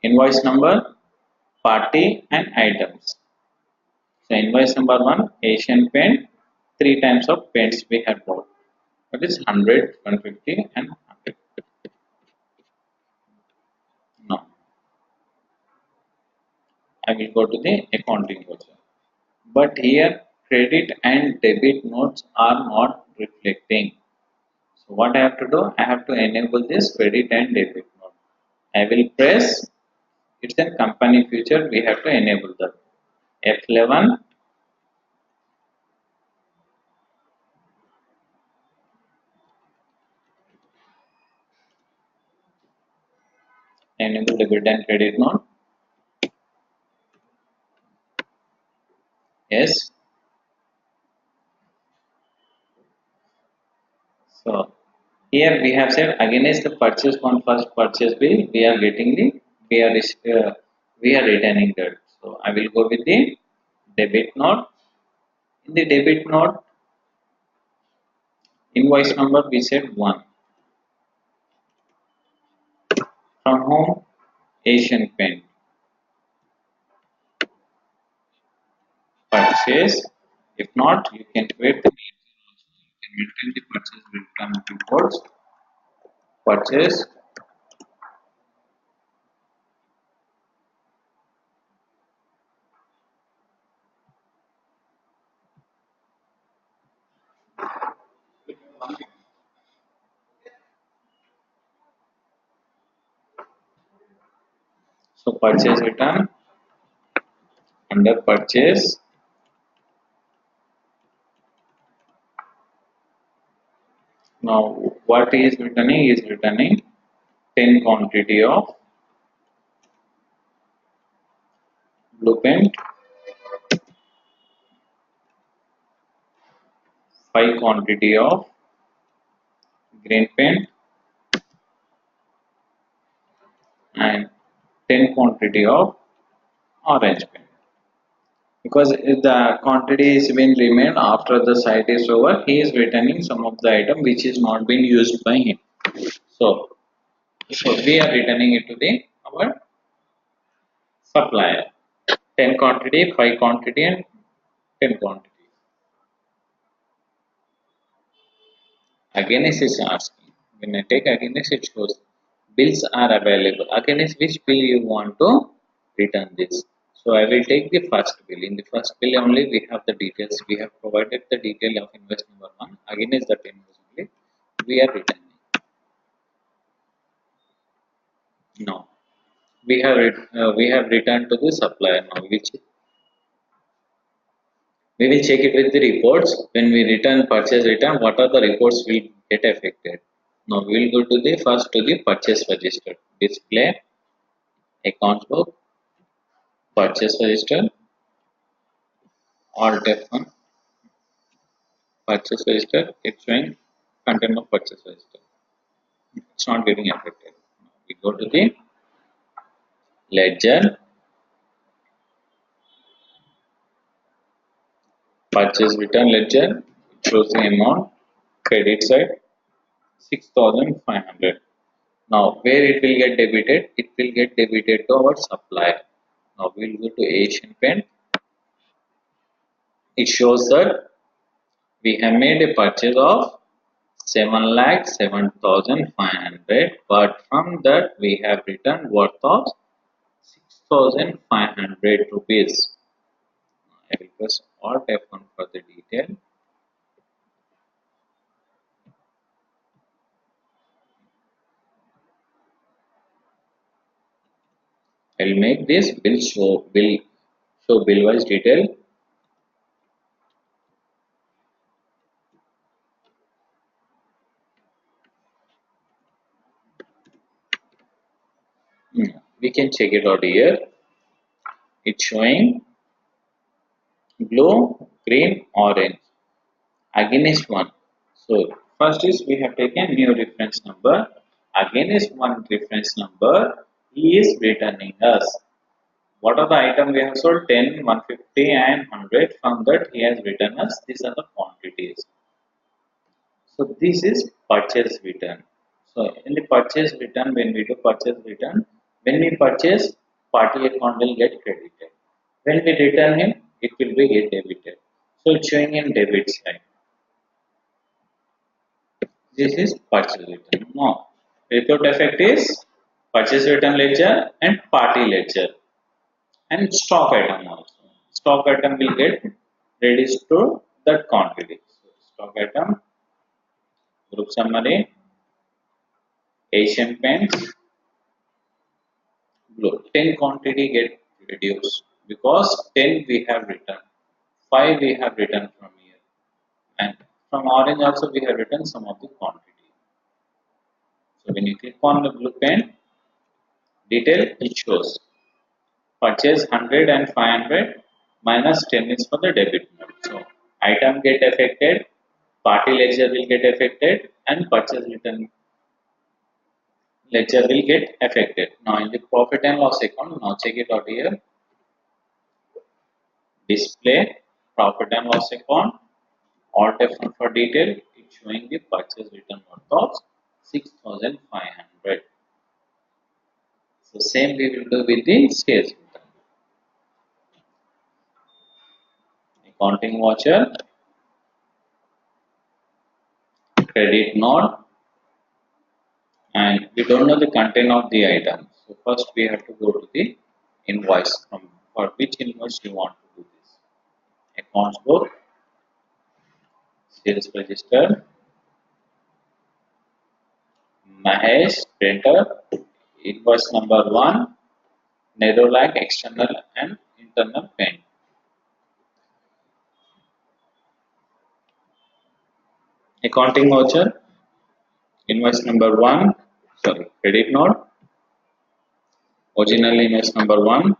invoice number party and items so invoice number 1 Asian Paint 3 times of paints we have bought that is 100 150 and 100 now I will go to the accounting voucher. But here credit and debit notes are not reflecting. So what I have to do? I have to enable this credit and debit note. I will press, it's a company feature, we have to enable that. F11, enable debit and credit note. Yes. So here we have said against the purchase on first purchase bill, we are getting the we are returning that. So I will go with the debit note. In the debit note, invoice number we said 1. From whom? Asian Paint. Purchase. If not, you can create the you can maintain the purchase return reports. Purchase. So purchase return under purchase. Now what he is returning? He is returning 10 quantity of blue paint, 5 quantity of green paint, and 10 quantity of orange paint. Because if the quantity is been remained after the site is over, he is returning some of the item which is not been used by him. So, we are returning it to the our supplier. 10 quantity, 5 quantity, and 10 quantity. Against is asking. When I take against, it shows bills are available. Against which bill you want to return this. So I will take the first bill. In the first bill only we have the details. We have provided the detail of invoice number 1. Against that invoice only we are returning. No, we have returned to the supplier now. Which we will check it with the reports. When we return purchase return, what are the reports will get affected? Now we will go to the first to the purchase register. Display accounts book, purchase register, alt F1, purchase register. It's showing content of purchase register. It's not getting affected. We go to the ledger, purchase return ledger. It shows the amount, credit side 6,500. Now, where it will get debited? It will get debited to our supplier. Now, we will go to Asian Paint. It shows that we have made a purchase of 7,07,500, but from that we have returned worth of 6,500 rupees. I will press Alt F1 for the detail. I will make this show bill wise detail. We can check it out here. It's showing blue, green, orange against one. So first is we have taken new reference number. Against one reference number, he is returning us. What are the item we have sold? 10, 150 and 100. From that he has returned us. These are the quantities. So this is purchase return. So in the purchase return, when we do purchase return, when we purchase, party account will get credited. When we return him, it will be get debited. So it's showing in debit side. This is purchase return. Now, report effect is purchase return ledger and party ledger. and stock item also. Stock item will get reduced to that quantity. So stock item, group summary, Asian Paints, blue. 10 quantity get reduced because 10 we have written, 5 we have written from here, and from orange also we have written some of the quantity. So when you click on the blue pen detail, it shows purchase 100 and 500 minus 10 is for the debit note. So item get affected, party ledger will get affected, and purchase return ledger will get affected. Now in the profit and loss account, now check it out here. Display profit and loss account. Alt F1 for detail. It's showing the purchase return worth of 6,500. So same we will do with the sales return. Accounting voucher, credit note, and we don't know the content of the item. So first we have to go to the invoice, from for which invoice you want to do this. Accounts book, sales register, Mahesh printer, invoice number 1, Nerolac external and internal paint. Accounting voucher, invoice number 1, credit note, original invoice number 1,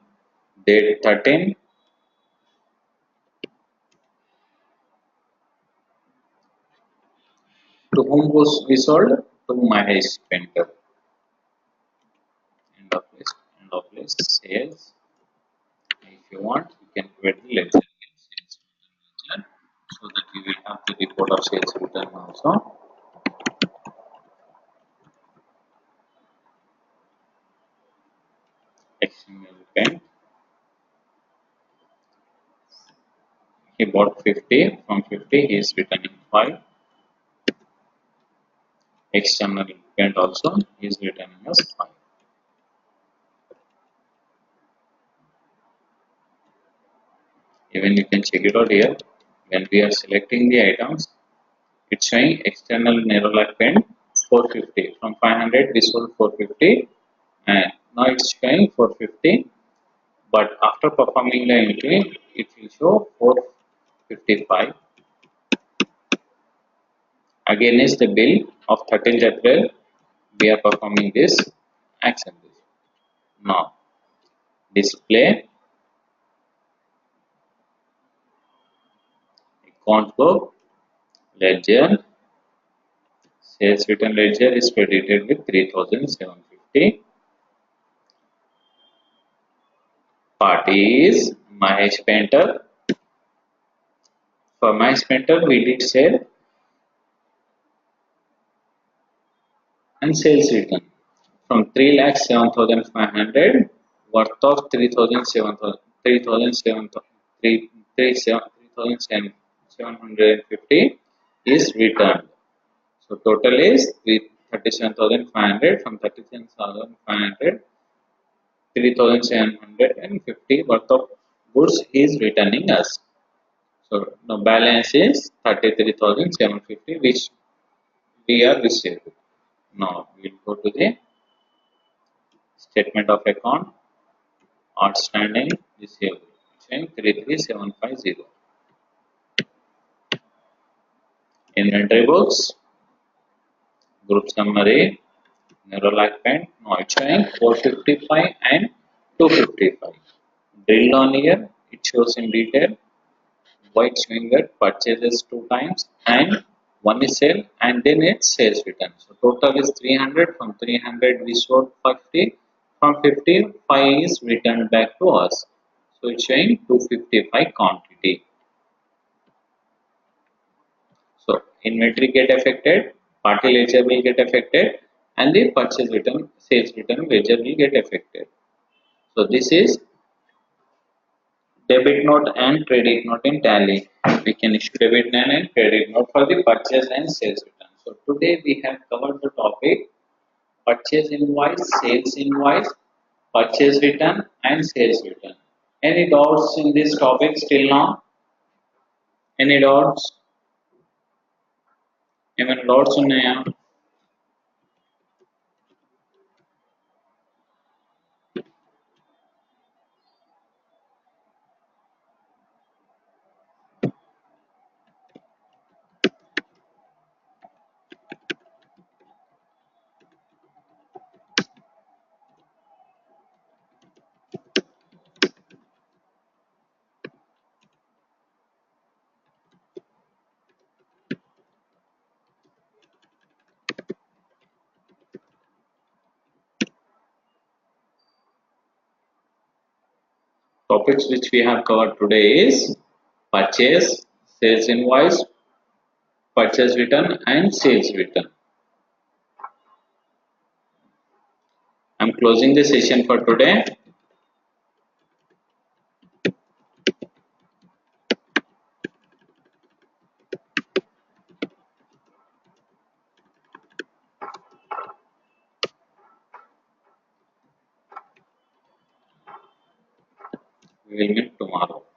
date 13, to whom was we sold? To Mahesh printer. End of list, sales. If you want, you can create the ledger here, sales ledger, so that you will have the report of sales return also. External paint. He bought 50, from 50 he is returning 5. External paint also he is returning as 5. Even you can check it out here. When we are selecting the items, it's showing external Nerolac paint 450. From 500 we sold 450, and now it's showing 450. But after performing the entry, it will show 455. Again is the bill of 13th April. We are performing this action. Now display account book, ledger, sales return ledger is credited with 3,750. Party is Mahesh Painter. For Mahesh Painter, we did sale and sales return from 3,07,500 worth of 3,750 is returned. So total is 37,500. From 37,500, 3,750 worth of goods is returning us. So the balance is 33,750, which we are received. Now we will go to the statement of account, outstanding receivable, showing 33750. Inventory books, group summary, Nerolac paint, now it's showing 455 and 255. Drilled on here, it shows in detail. White showing that purchases 2 times and 1 is sale, and then it's sales return. So total is 300. From 300 we sold 50. From 50, 5 is returned back to us. So it's showing 255 quantity. So inventory get affected, party ledger will get affected, and the purchase return, sales return ledger will get affected. So this is debit note and credit note in Tally. We can issue debit note and credit note for the purchase and sales return. So today we have covered the topic purchase invoice, sales invoice, purchase return and sales return. Any doubts in this topic still now? Any doubts? ఏమైనా doubts ఉన్నాయా? Topics which we have covered today is purchase, sales invoice, purchase return and sales return. I am closing the session for today. We will meet tomorrow.